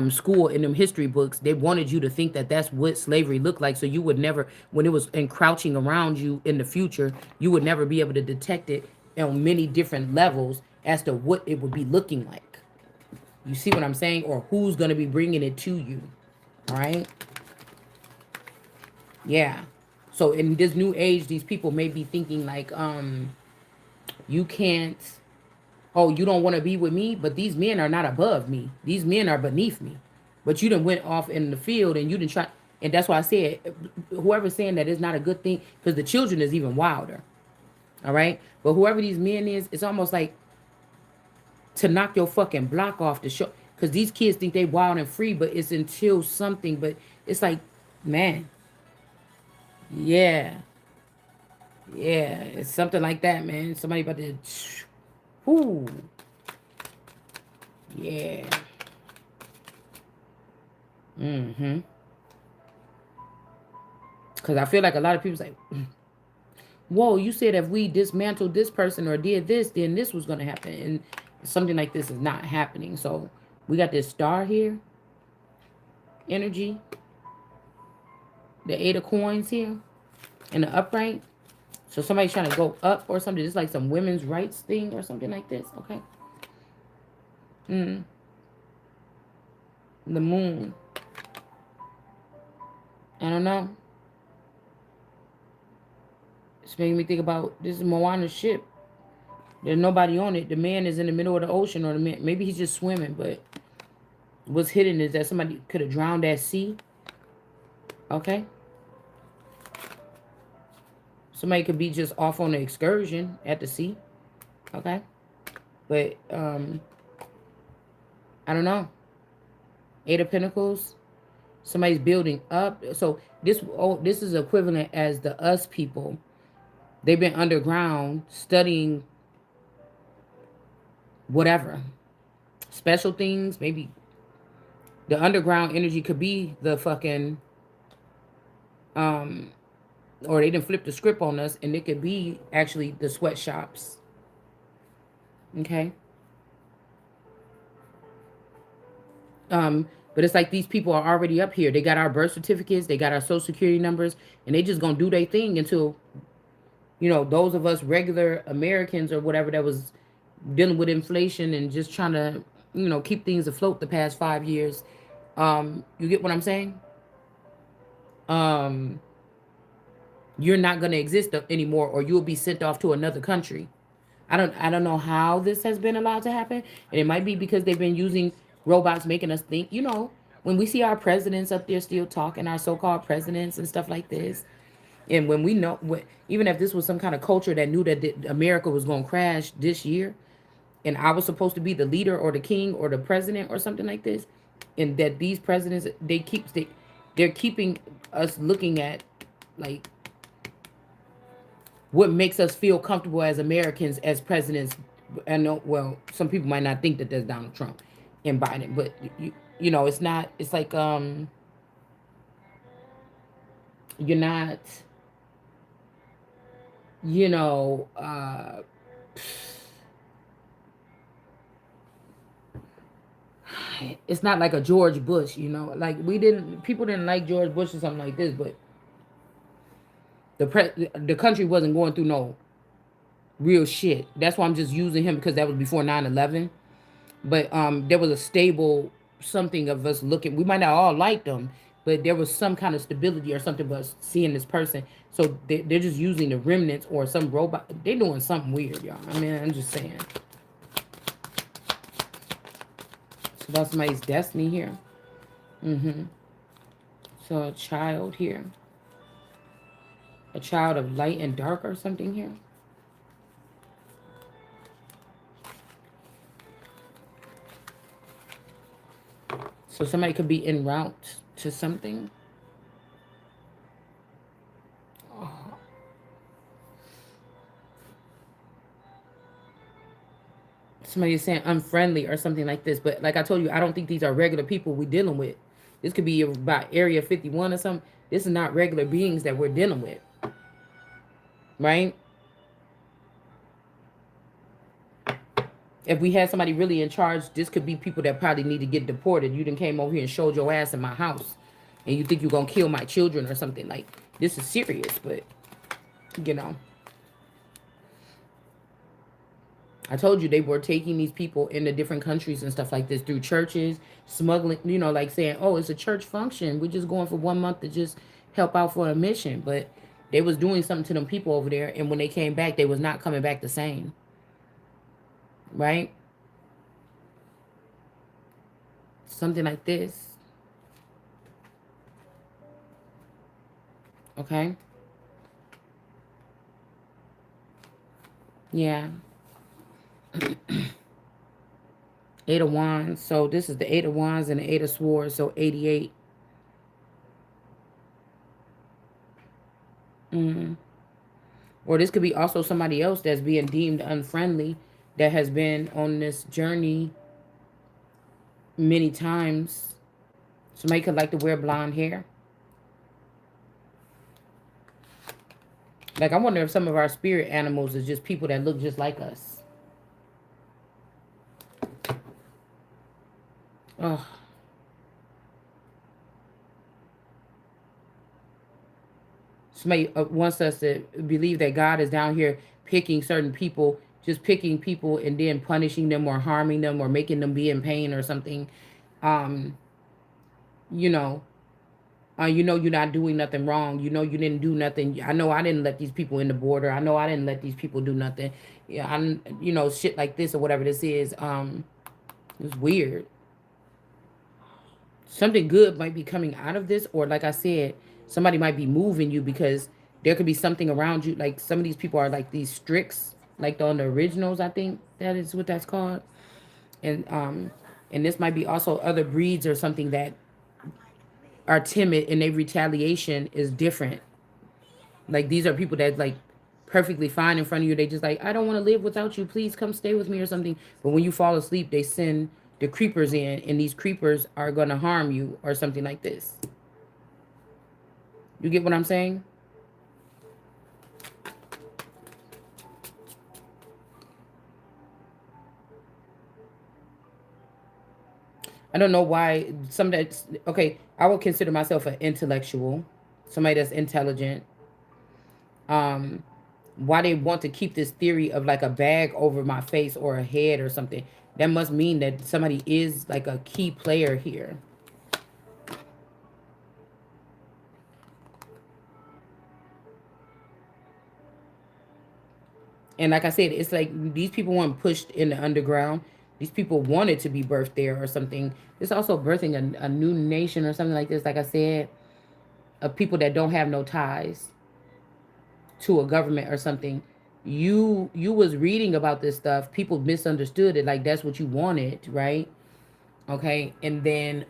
school in them history books, they wanted you to think that that's what slavery looked like, so you would never, when it was encroaching around you in the future, you would never be able to detect it on many different levels as to what it would be looking like. You see what I'm saying? Or who's going to be bringing it to you. All right. Yeah. So in this new age, these people may be thinking like, you can't, oh, you don't want to be with me, but these men are not above me. These men are beneath me. But you done went off in the field and you didn't try. And that's why I said, whoever's saying that is not a good thing, because the children is even wilder. All right. But whoever these men is, it's almost like to knock your fucking block off the show. Because these kids think they wild and free, but it's until something. But it's like, man, yeah, yeah, it's something like that, man. Somebody about to, whoo, yeah. Mm-hmm. Because I feel like a lot of people's like, whoa, you said if we dismantled this person or did this, then this was going to happen. And something like this is not happening. So we got this star here, energy, the 8 of coins here, and the upright. So somebody's trying to go up or something. It's like some women's rights thing or something like this. Okay. The moon. I don't know. It's making me think about, this is Moana's ship. There's nobody on it. The man is in the middle of the ocean, or the man, maybe he's just swimming, but what's hidden is that somebody could have drowned at sea. Okay. Somebody could be just off on an excursion at the sea. Okay. But I don't know. 8 of Pentacles. Somebody's building up. So this is equivalent as the us people. They've been underground studying whatever. Special things. Maybe the underground energy could be the fucking or they didn't flip the script on us, and it could be actually the sweatshops. Okay. But it's like these people are already up here. They got our birth certificates, they got our social security numbers, and they just gonna do their thing until, those of us regular Americans or whatever that was dealing with inflation and just trying to, keep things afloat the past 5 years. You get what I'm saying? Um, you're not gonna exist anymore, or you'll be sent off to another country. I don't know how this has been allowed to happen. And it might be because they've been using robots making us think, when we see our presidents up there still talking, our so-called presidents and stuff like this. And when we know, even if this was some kind of culture that knew that America was going to crash this year, and I was supposed to be the leader or the king or the president or something like this, and that these presidents, they're keeping us looking at like what makes us feel comfortable as Americans as presidents. I know, well, some people might not think that there's Donald Trump and Biden, but it's not. It's like you're not, you know, uh, it's not like a George Bush, like people didn't like George Bush or something like this, but the country wasn't going through no real shit. That's why I'm just using him, because that was before 9/11. But there was a stable something of us looking. We might not all like them, but there was some kind of stability or something about seeing this person. So they're just using the remnants or some robot. They're doing something weird, y'all. I mean, I'm just saying. It's about somebody's destiny here. So a child here. A child of light and dark or something here. So somebody could be en route to something. Oh. Somebody is saying unfriendly or something like this. But like I told you, I don't think these are regular people we're dealing with. This could be about Area 51 or something. This is not regular beings that we're dealing with. Right? If we had somebody really in charge, this could be people that probably need to get deported. You done came over here and showed your ass in my house, and you think you're gonna kill my children or something. Like, this is serious. But you know, I told you they were taking these people into different countries and stuff like this through churches, smuggling, you know, like saying, oh, it's a church function. We're just going for 1 month to just help out for a mission. But they was doing something to them people over there. And when they came back, they was not coming back the same. Right? Something like this. Okay? Yeah. Eight of Wands. So this is the Eight of Wands and the Eight of Swords. So 88. Or this could be also somebody else that's being deemed unfriendly that has been on this journey many times. Somebody could like to wear blonde hair. Like, I wonder if some of our spirit animals is just people that look just like us. Oh. Somebody wants us to believe that God is down here picking certain people, just picking people and then punishing them or harming them or making them be in pain or something. Um, you know, you know you're not doing nothing wrong. You know you didn't do nothing. I know I didn't let these people in the border. I know I didn't let these people do nothing. Yeah, you know, shit like this or whatever this is. It's weird. Something good might be coming out of this, or like I said, somebody might be moving you because there could be something around you. Like some of these people are like these Strix, like on the originals. I think that is what that's called, and this might be also other breeds or something that are timid and their retaliation is different. Like these are people that like perfectly fine in front of you. They just like, I don't want to live without you. Please come stay with me or something. But when you fall asleep, they send the creepers in, and these creepers are gonna harm you or something like this. You get what I'm saying? I don't know why some that's okay. I would consider myself an intellectual, somebody that's intelligent. Um, why they want to keep this theory of like a bag over my face or a head or something? That must mean that somebody is like a key player here. And like I said, it's like these people weren't pushed in the underground. These people wanted to be birthed there or something. It's also birthing a new nation or something like this. Like I said, of people that don't have no ties to a government or something. You was reading about this stuff. People misunderstood it. Like that's what you wanted, right? Okay, and then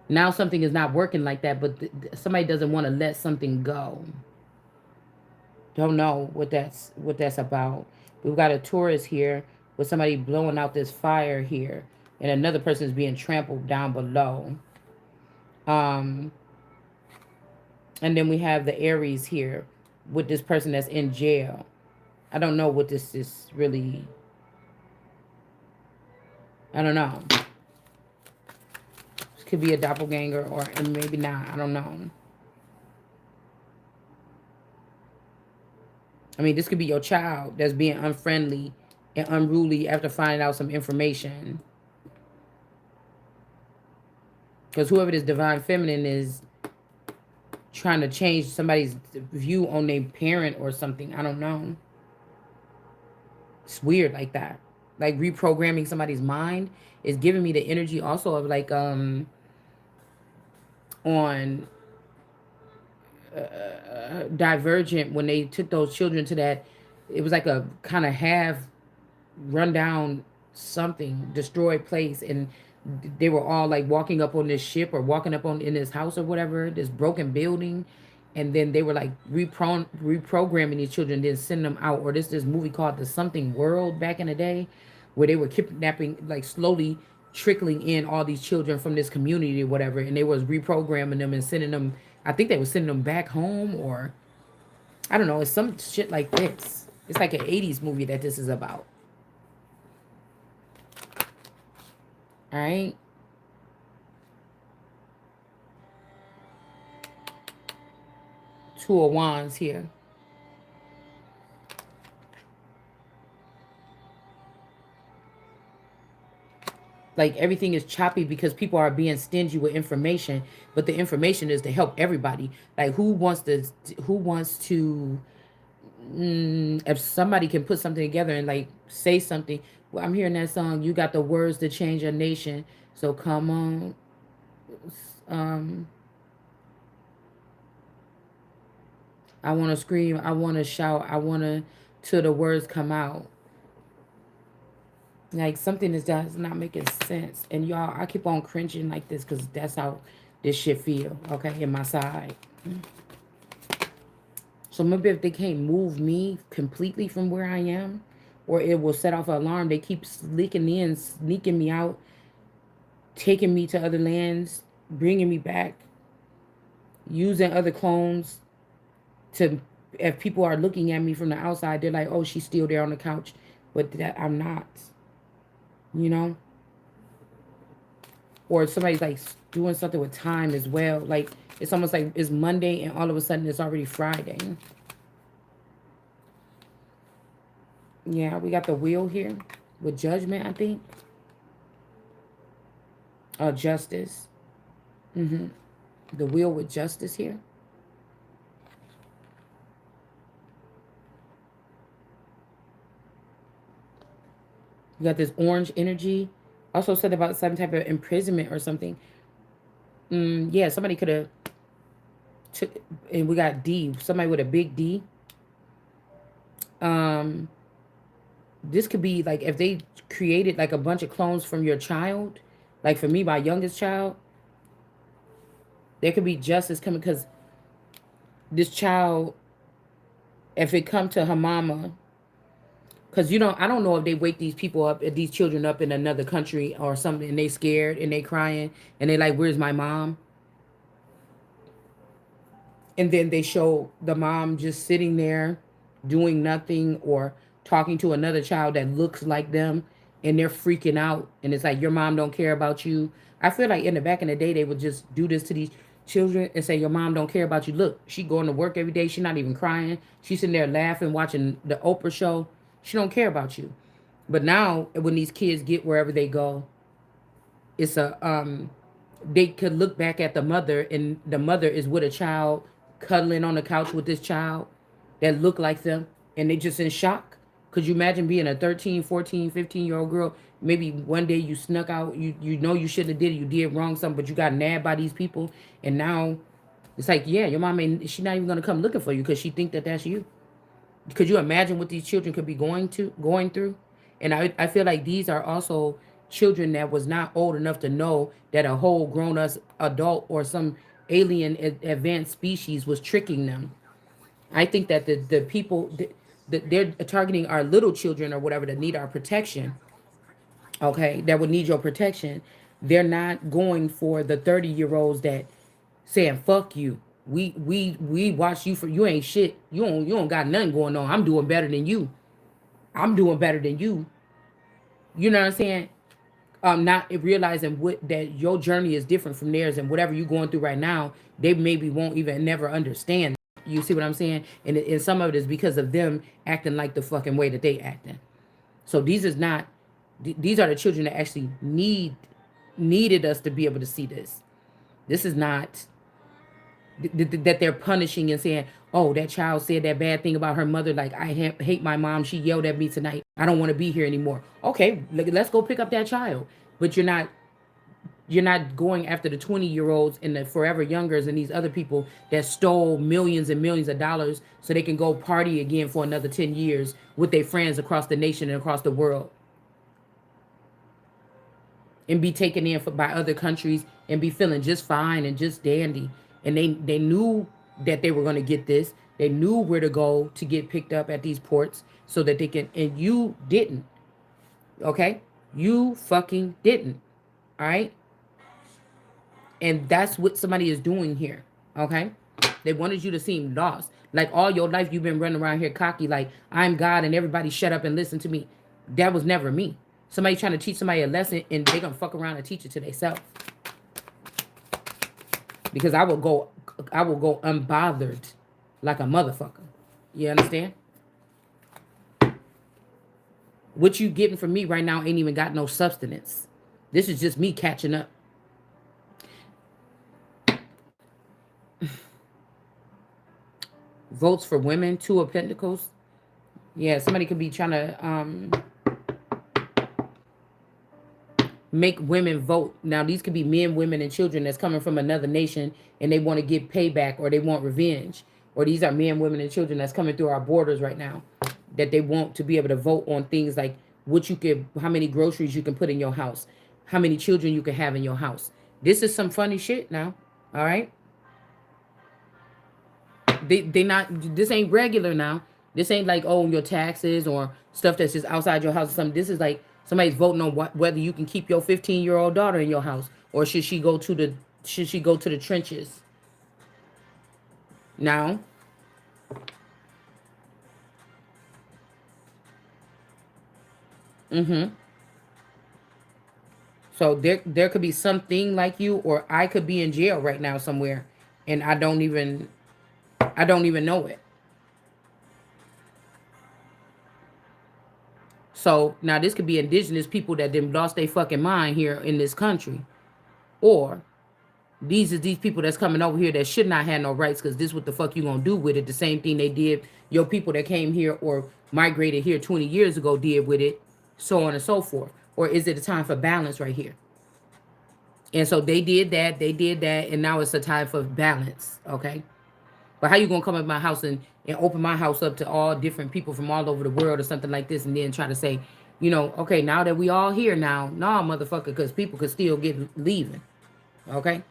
now something is not working like that. But somebody doesn't want to let something go. Don't know what that's about. We've got a tourist here with somebody blowing out this fire here, and another person is being trampled down below. Um, and then we have the Aries here with this person that's in jail. I don't know what this is really. I don't know. This could be a doppelganger or and maybe not. I don't know. I mean, this could be your child that's being unfriendly and unruly after finding out some information. Because whoever this divine feminine is trying to change somebody's view on their parent or something. I don't know. It's weird like that. Like reprogramming somebody's mind is giving me the energy also of like on Divergent when they took those children to that. It was like a kind of half rundown something destroyed place, and they were all like walking up on this ship or walking up on in this house or whatever, this broken building, and then they were like reprogramming these children, then sending them out. Or this movie called The Something World back in the day, where they were kidnapping, like slowly trickling in all these children from this community or whatever, and they was reprogramming them and sending them. I think they were sending them back home, or I don't know. It's some shit like this. It's like an '80s movie that this is about. All right. Two of Wands here. Like everything is choppy because people are being stingy with information, but the information is to help everybody. Like who wants to if somebody can put something together and like say something. Well, I'm hearing that song, you got the words to change a nation. So come on. um I want to scream, I want to shout, I want to till the words come out. Like something is that's not making sense. And y'all, I keep on cringing like this because that's how this shit feel, okay, in my side. So maybe if they can't move me completely from where I am, or it will set off an alarm, they keep sneaking in, sneaking me out, taking me to other lands, bringing me back, using other clones to, if people are looking at me from the outside, they're like, oh, she's still there on the couch. But that I'm not, you know? Or somebody's like doing something with time as well. Like it's almost like it's Monday and all of a sudden it's already Friday. Yeah, we got the wheel here with judgment, I think. Justice. The wheel with justice here. You got this orange energy. Also said about some type of imprisonment or something. Yeah, somebody could have took, and we got D. Somebody with a big D. Um, this could be like if they created like a bunch of clones from your child. Like for me, my youngest child, there could be justice coming because this child, if it come to her mama, because you know, I don't know if they wake these people up, these children up in another country or something, and they scared and they crying and they like, where's my mom? And then they show the mom just sitting there doing nothing or talking to another child that looks like them, and they're freaking out, and it's like your mom don't care about you. I feel like in the back in the day they would just do this to these children and say your mom don't care about you. Look, she going to work every day, she's not even crying, she's sitting there laughing watching the Oprah show, she don't care about you. But now when these kids get wherever they go, it's a they could look back at the mother and the mother is with a child cuddling on the couch with this child that look like them, and they just in shock. Could you imagine being a 13, 14, 15-year-old girl? Maybe one day you snuck out, you know you shouldn't have did it, you did wrong something, but you got nabbed by these people, and now it's like, yeah, your mom ain't, she's not even gonna come looking for you because she think that that's you. Could you imagine what these children could be going through? And I feel like these are also children that was not old enough to know that a whole grown us adult or some alien advanced species was tricking them. I think that the people that they're targeting our little children or whatever that need our protection, okay, that would need your protection. They're not going for the 30-year-olds that saying fuck you. We watch you for you ain't shit. You don't got nothing going on. I'm doing better than you. I'm doing better than you. You know what I'm saying? Not realizing what that your journey is different from theirs, and whatever you're going through right now, they maybe won't even never understand. You see what I'm saying? And some of it is because of them acting like the fucking way that they acting. So these is not. These are the children that actually needed us to be able to see this. This is not that they're punishing and saying, oh, that child said that bad thing about her mother. Like, I hate my mom. She yelled at me tonight. I don't want to be here anymore. Okay, let's go pick up that child. But you're not going after the 20-year-olds and the forever youngers and these other people that stole millions and millions of dollars so they can go party again for another 10 years with their friends across the nation and across the world, and be taken in by other countries and be feeling just fine and just dandy. And they knew that they were going to get this. They knew where to go to get picked up at these ports so that they can. And you didn't. Okay, you fucking didn't. All right. And that's what somebody is doing here. Okay, they wanted you to seem lost. Like all your life you've been running around here cocky, like I'm God and everybody shut up and listen to me. That was never me. Somebody trying to teach somebody a lesson and they gonna fuck around and teach it to themselves. Because I will go unbothered like a motherfucker. You understand? What you getting from me right now ain't even got no substance. This is just me catching up. Votes for women, two of pentacles. Yeah, somebody could be trying to make women vote. Now, these could be men, women, and children that's coming from another nation and they want to get payback or they want revenge. Or these are men, women, and children that's coming through our borders right now that they want to be able to vote on things like what you could, how many groceries you can put in your house, how many children you can have in your house. This is some funny shit now. All right. They not, this ain't regular now. This ain't like, oh, your taxes or stuff that's just outside your house or something. This is like somebody's voting on whether you can keep your 15-year-old daughter in your house or should she go to the trenches. Now, so there could be something like you, or I could be in jail right now somewhere and I don't even know it. So now this could be indigenous people that didn't lost their fucking mind here in this country. Or these people that's coming over here that should not have no rights because this what the fuck you gonna do with it. The same thing they did, your people that came here or migrated here 20 years ago did with it, so on and so forth. Or is it a time for balance right here? And so they did that, and now it's a time for balance, okay? But how you gonna come at my house and open my house up to all different people from all over the world or something like this, and then try to say, okay, now that we all here now, nah, motherfucker, because people could still get leaving, okay,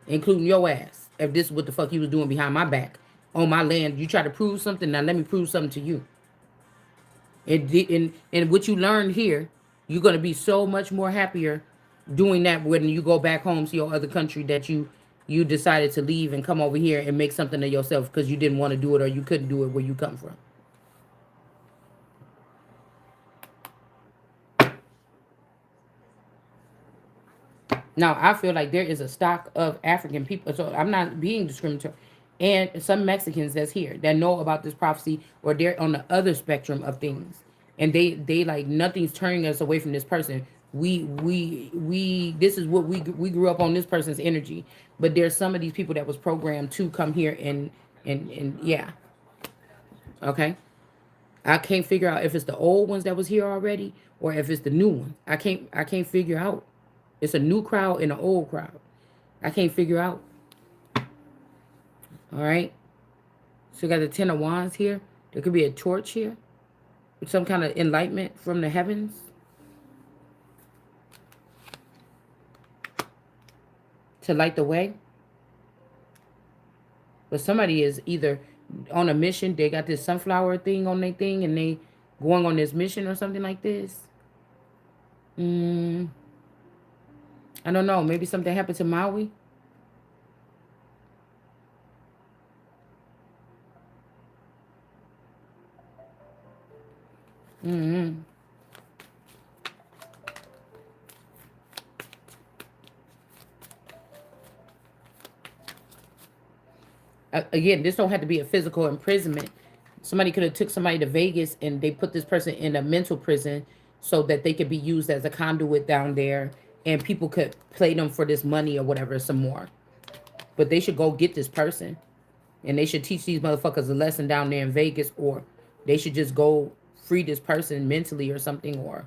including your ass. If this is what the fuck you was doing behind my back on my land, you try to prove something. Now let me prove something to you. And what you learned here, you're gonna be so much more happier doing that when you go back home to your other country that you decided to leave and come over here and make something of yourself because you didn't want to do it or you couldn't do it where you come from. Now, I feel like there is a stock of African people, so I'm not being discriminatory, and some Mexicans that's here that know about this prophecy, or they're on the other spectrum of things, and they like nothing's turning us away from this person. We this is what we grew up on, this person's energy, but there's some of these people that was programmed to come here and yeah, okay. I can't figure out if it's the old ones that was here already or if it's the new ones. I can't figure out. It's a new crowd and an old crowd. I can't figure out. All right. So we got the Ten of Wands here. There could be a torch here with some kind of enlightenment from the heavens. To light the way. But somebody is either on a mission. They got this sunflower thing on their thing and they going on this mission or something like this. I don't know. Maybe something happened to Maui. Again, this don't have to be a physical imprisonment. Somebody could have took somebody to Vegas and they put this person in a mental prison so that they could be used as a conduit down there and people could play them for this money or whatever some more. But they should go get this person and they should teach these motherfuckers a lesson down there in Vegas, or they should just go free this person mentally or something, or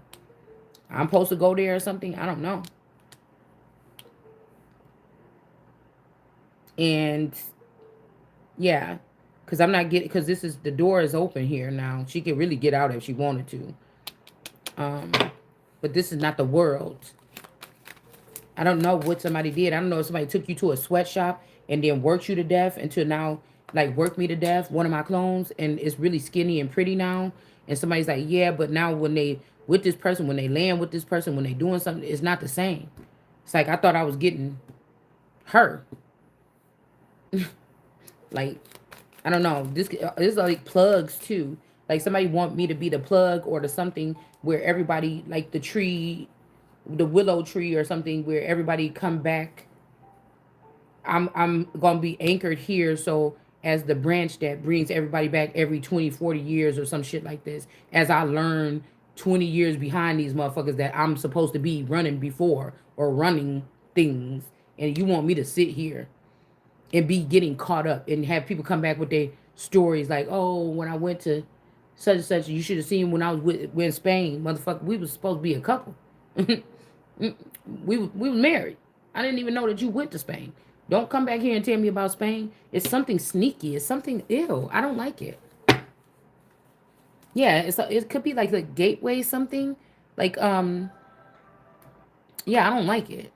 I'm supposed to go there or something. I don't know. And yeah, because I'm not getting, because this is, the door is open here now. She can really get out if she wanted to. But this is not the world. I don't know what somebody did. I don't know if somebody took you to a sweatshop and then worked you to death until now, like work me to death, one of my clones, and it's really skinny and pretty now. And somebody's like, yeah, but now when they with this person, when they land with this person, when they doing something, it's not the same. It's like I thought I was getting her. Like, I don't know. This is like plugs too. Like somebody want me to be the plug or the something where everybody, like the tree, the willow tree or something, where everybody come back. I'm gonna be anchored here, so as the branch that brings everybody back every 20, 40 years or some shit like this, as I learn 20 years behind these motherfuckers that I'm supposed to be running before or running things, and you want me to sit here and be getting caught up and have people come back with their stories like, oh, when I went to such and such, you should have seen when I was in Spain, motherfucker. We was supposed to be a couple. we was married. I didn't even know that you went to Spain. Don't come back here and tell me about Spain. It's something sneaky. It's something ill. I don't like it. Yeah, it could be like the gateway something. Like yeah, I don't like it.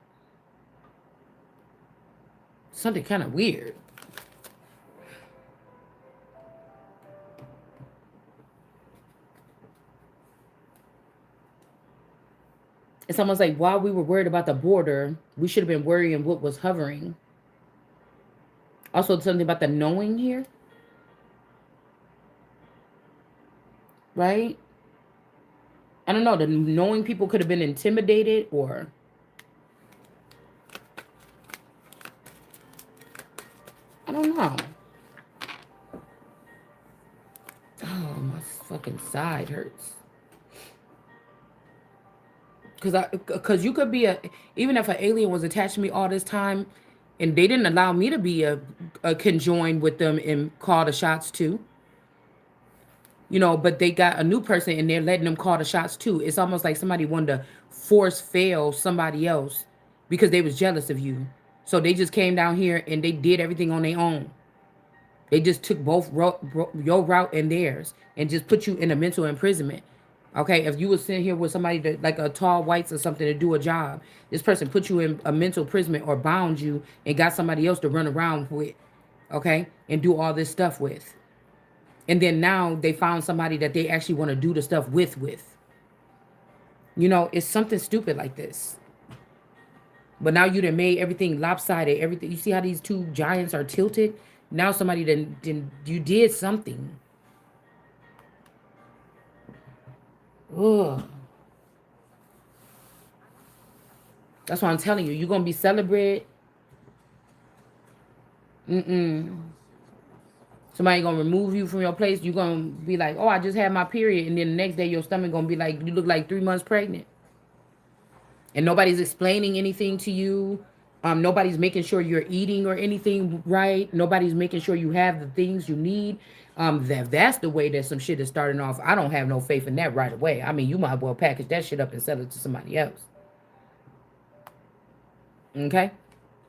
Something kind of weird. It's almost like while we were worried about the border, we should have been worrying what was hovering. Also, something about the knowing here, right? I don't know. The knowing people could have been intimidated, or I don't know. Oh, my fucking side hurts. Cause you could be even if an alien was attached to me all this time, and they didn't allow me to be a conjoined with them and call the shots too. But they got a new person and they're letting them call the shots too. It's almost like somebody wanted to force fail somebody else because they was jealous of you. So they just came down here and they did everything on their own. They just took both your route and theirs and just put you in a mental imprisonment. Okay, if you was sitting here with somebody that, like a tall whites or something, to do a job, this person put you in a mental imprisonment or bound you and got somebody else to run around with, okay, and do all this stuff with. And then now they found somebody that they actually want to do the stuff with. It's something stupid like this. But now you done made everything lopsided. Everything, you see how these two giants are tilted? Now somebody then you did something. Ugh. That's what I'm telling you. You're gonna be celebrated. Somebody gonna remove you from your place. You're gonna be like, oh, I just had my period, and then the next day your stomach gonna be like, you look like 3 months pregnant. And nobody's explaining anything to you. Nobody's making sure you're eating or anything right. Nobody's making sure you have the things you need. That's the way that some shit is starting off. I don't have no faith in that right away. I mean, you might well package that shit up and sell it to somebody else. Okay?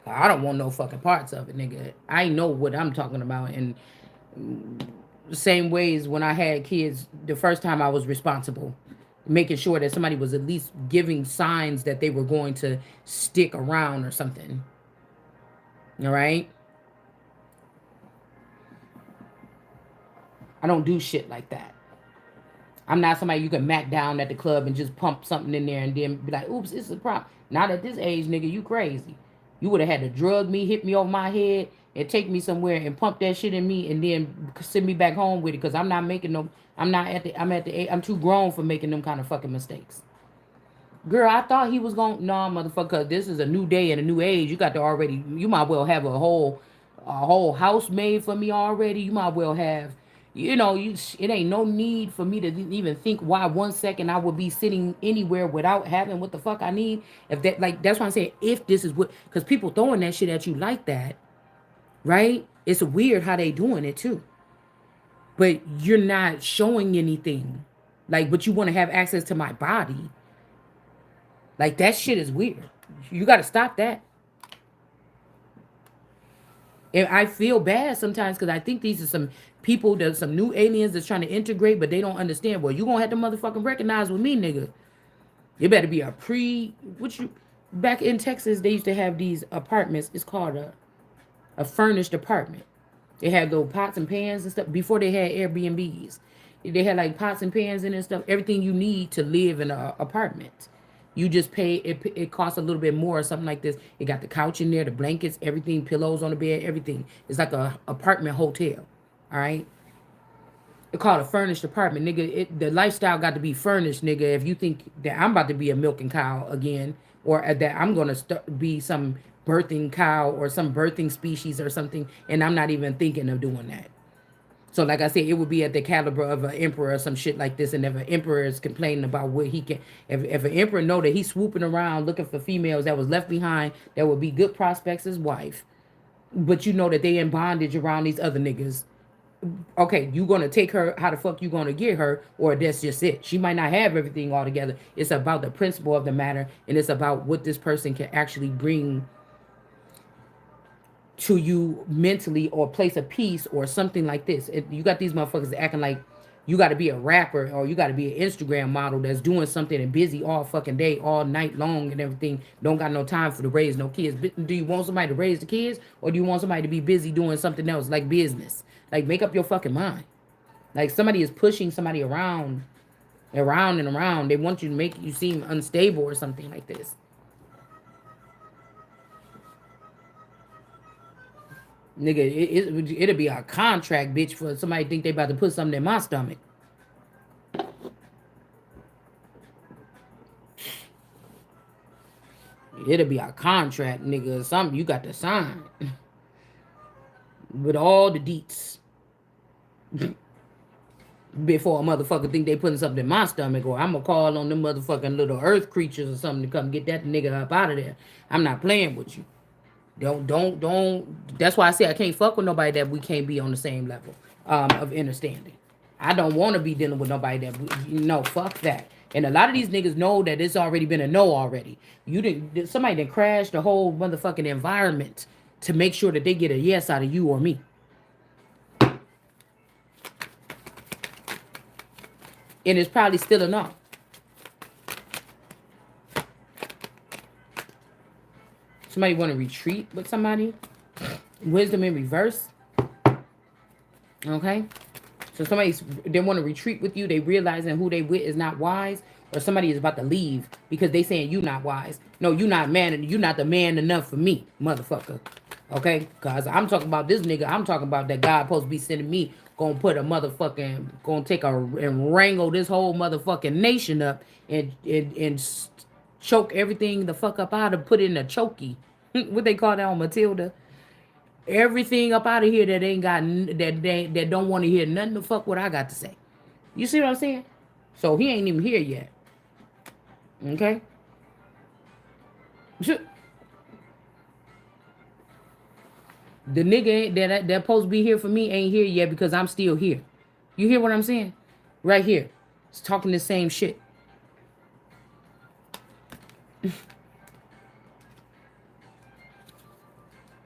I don't want no fucking parts of it, nigga. I know what I'm talking about. And the same ways when I had kids, the first time I was responsible, making sure that somebody was at least giving signs that they were going to stick around or something. All right? I don't do shit like that. I'm not somebody you can mac down at the club and just pump something in there and then be like, oops, this is a problem. Not at this age, nigga, you crazy. You would have had to drug me, hit me over my head, and take me somewhere and pump that shit in me and then send me back home with it, because I'm not making no, I'm too grown for making them kind of fucking mistakes. Girl, I thought he was going, no, motherfucker, this is a new day and a new age. You got to already, you might well have a whole house made for me already. You might well have, it ain't no need for me to even think why 1 second I would be sitting anywhere without having what the fuck I need. If that, like, that's why I'm saying, if this is what, because people throwing that shit at you like that, right? It's weird how they doing it too. But you're not showing anything. Like, but you want to have access to my body. Like, that shit is weird. You got to stop that. And I feel bad sometimes because I think these are some people, there's some new aliens that's trying to integrate, but they don't understand. Well, you going to have to motherfucking recognize with me, nigga. You better be back in Texas, they used to have these apartments. It's called a furnished apartment. They had little pots and pans and stuff before they had Airbnbs. They had like pots and pans in and stuff. Everything you need to live in an apartment. You just pay it. It costs a little bit more or something like this. It got the couch in there, the blankets, everything, pillows on the bed, everything. It's like a apartment hotel. All right. It's called a furnished apartment, nigga. The lifestyle got to be furnished, nigga. If you think that I'm about to be a milking cow again, or that I'm gonna be some birthing cow or some birthing species or something, and I'm not even thinking of doing that. So, like I said, it would be at the caliber of an emperor or some shit like this. And if an emperor is complaining about what he can, if an emperor know that he's swooping around looking for females that was left behind, that would be good prospects as wife, but you know that they in bondage around these other niggas. Okay, you gonna take her? How the fuck you gonna get her? Or that's just it. She might not have everything all together. It's about the principle of the matter, and it's about what this person can actually bring to you mentally, or place of peace or something like this. You got these motherfuckers acting like you got to be a rapper or you got to be an Instagram model that's doing something and busy all fucking day, all night long and everything. Don't got no time for to raise no kids. Do you want somebody to raise the kids, or do you want somebody to be busy doing something else like business? Like, make up your fucking mind. Like, somebody is pushing somebody around, around and around. They want you to make you seem unstable or something like this. Nigga, it'll be a contract, bitch, for somebody to think they about to put something in my stomach. It'll be a contract, nigga, something you got to sign. With all the deets. Before a motherfucker think they putting something in my stomach, or I'm gonna call on them motherfucking little earth creatures or something to come get that nigga up out of there. I'm not playing with you. Don't. That's why I say I can't fuck with nobody that we can't be on the same level of understanding. I don't want to be dealing with nobody that fuck that. And a lot of these niggas know that it's already been a no already. Somebody didn't crash the whole motherfucking environment to make sure that they get a yes out of you or me. And it's probably still a no. Somebody want to retreat with somebody. Wisdom in reverse. Okay. So they want to retreat with you. They realizing who they with is not wise, or somebody is about to leave because they saying you not wise. No, you not man. You not the man enough for me, motherfucker. Okay, cause I'm talking about this nigga. I'm talking about that God supposed to be sending me. Gonna put a motherfucking, gonna take and wrangle this whole motherfucking nation up and choke everything the fuck up out of, put it in a chokey. What they call that on Matilda? Everything up out of here that ain't got that don't want to hear nothing the fuck what I got to say. You see what I'm saying? So he ain't even here yet. Okay? The nigga that supposed to be here for me ain't here yet because I'm still here. You hear what I'm saying? Right here. It's talking the same shit.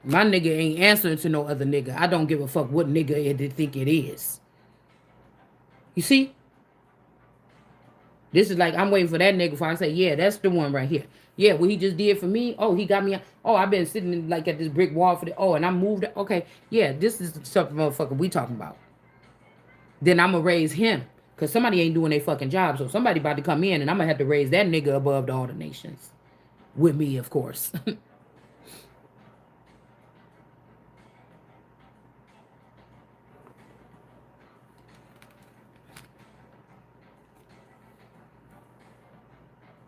My nigga ain't answering to no other nigga. I don't give a fuck what nigga it think it is. You see? This is like I'm waiting for that nigga before I say, yeah, that's the one right here. Yeah, what he just did for me. Oh, he got me. Oh, I've been sitting like at this brick wall for the. Oh, and I moved. Okay, yeah, this is the stuff motherfucker we talking about. Then I'm gonna raise him, cause somebody ain't doing their fucking job. So somebody about to come in, and I'm gonna have to raise that nigga above all the nations, with me, of course.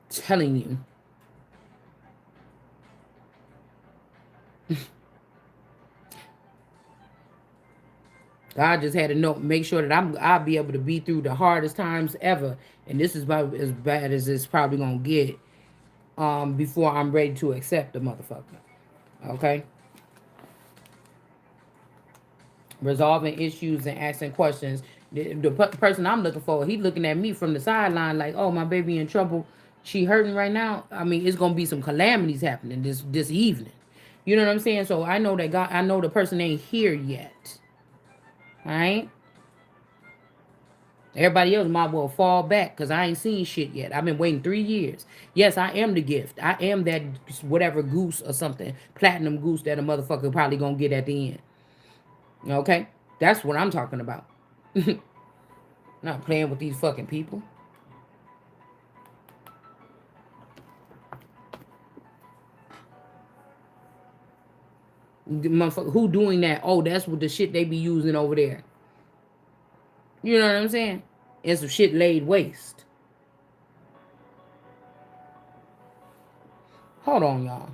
Telling you. God just had to know, make sure that I'll be able to be through the hardest times ever, and this is about as bad as it's probably gonna get. Before I'm ready to accept the motherfucker. Okay. Resolving issues and asking questions. The person I'm looking for, he looking at me from the sideline like, oh, my baby in trouble. She hurting right now. I mean, it's gonna be some calamities happening this evening. You know what I'm saying? So I know that God. I know the person ain't here yet. All right. Everybody else might well fall back because I ain't seen shit yet. I've been waiting 3 years. Yes, I am the gift. I am that whatever goose or something, platinum goose that a motherfucker probably gonna get at the end. Okay? That's what I'm talking about. Not playing with these fucking people. Who doing that? Oh, that's what the shit they be using over there. You know what I'm saying? And some shit laid waste. Hold on, y'all.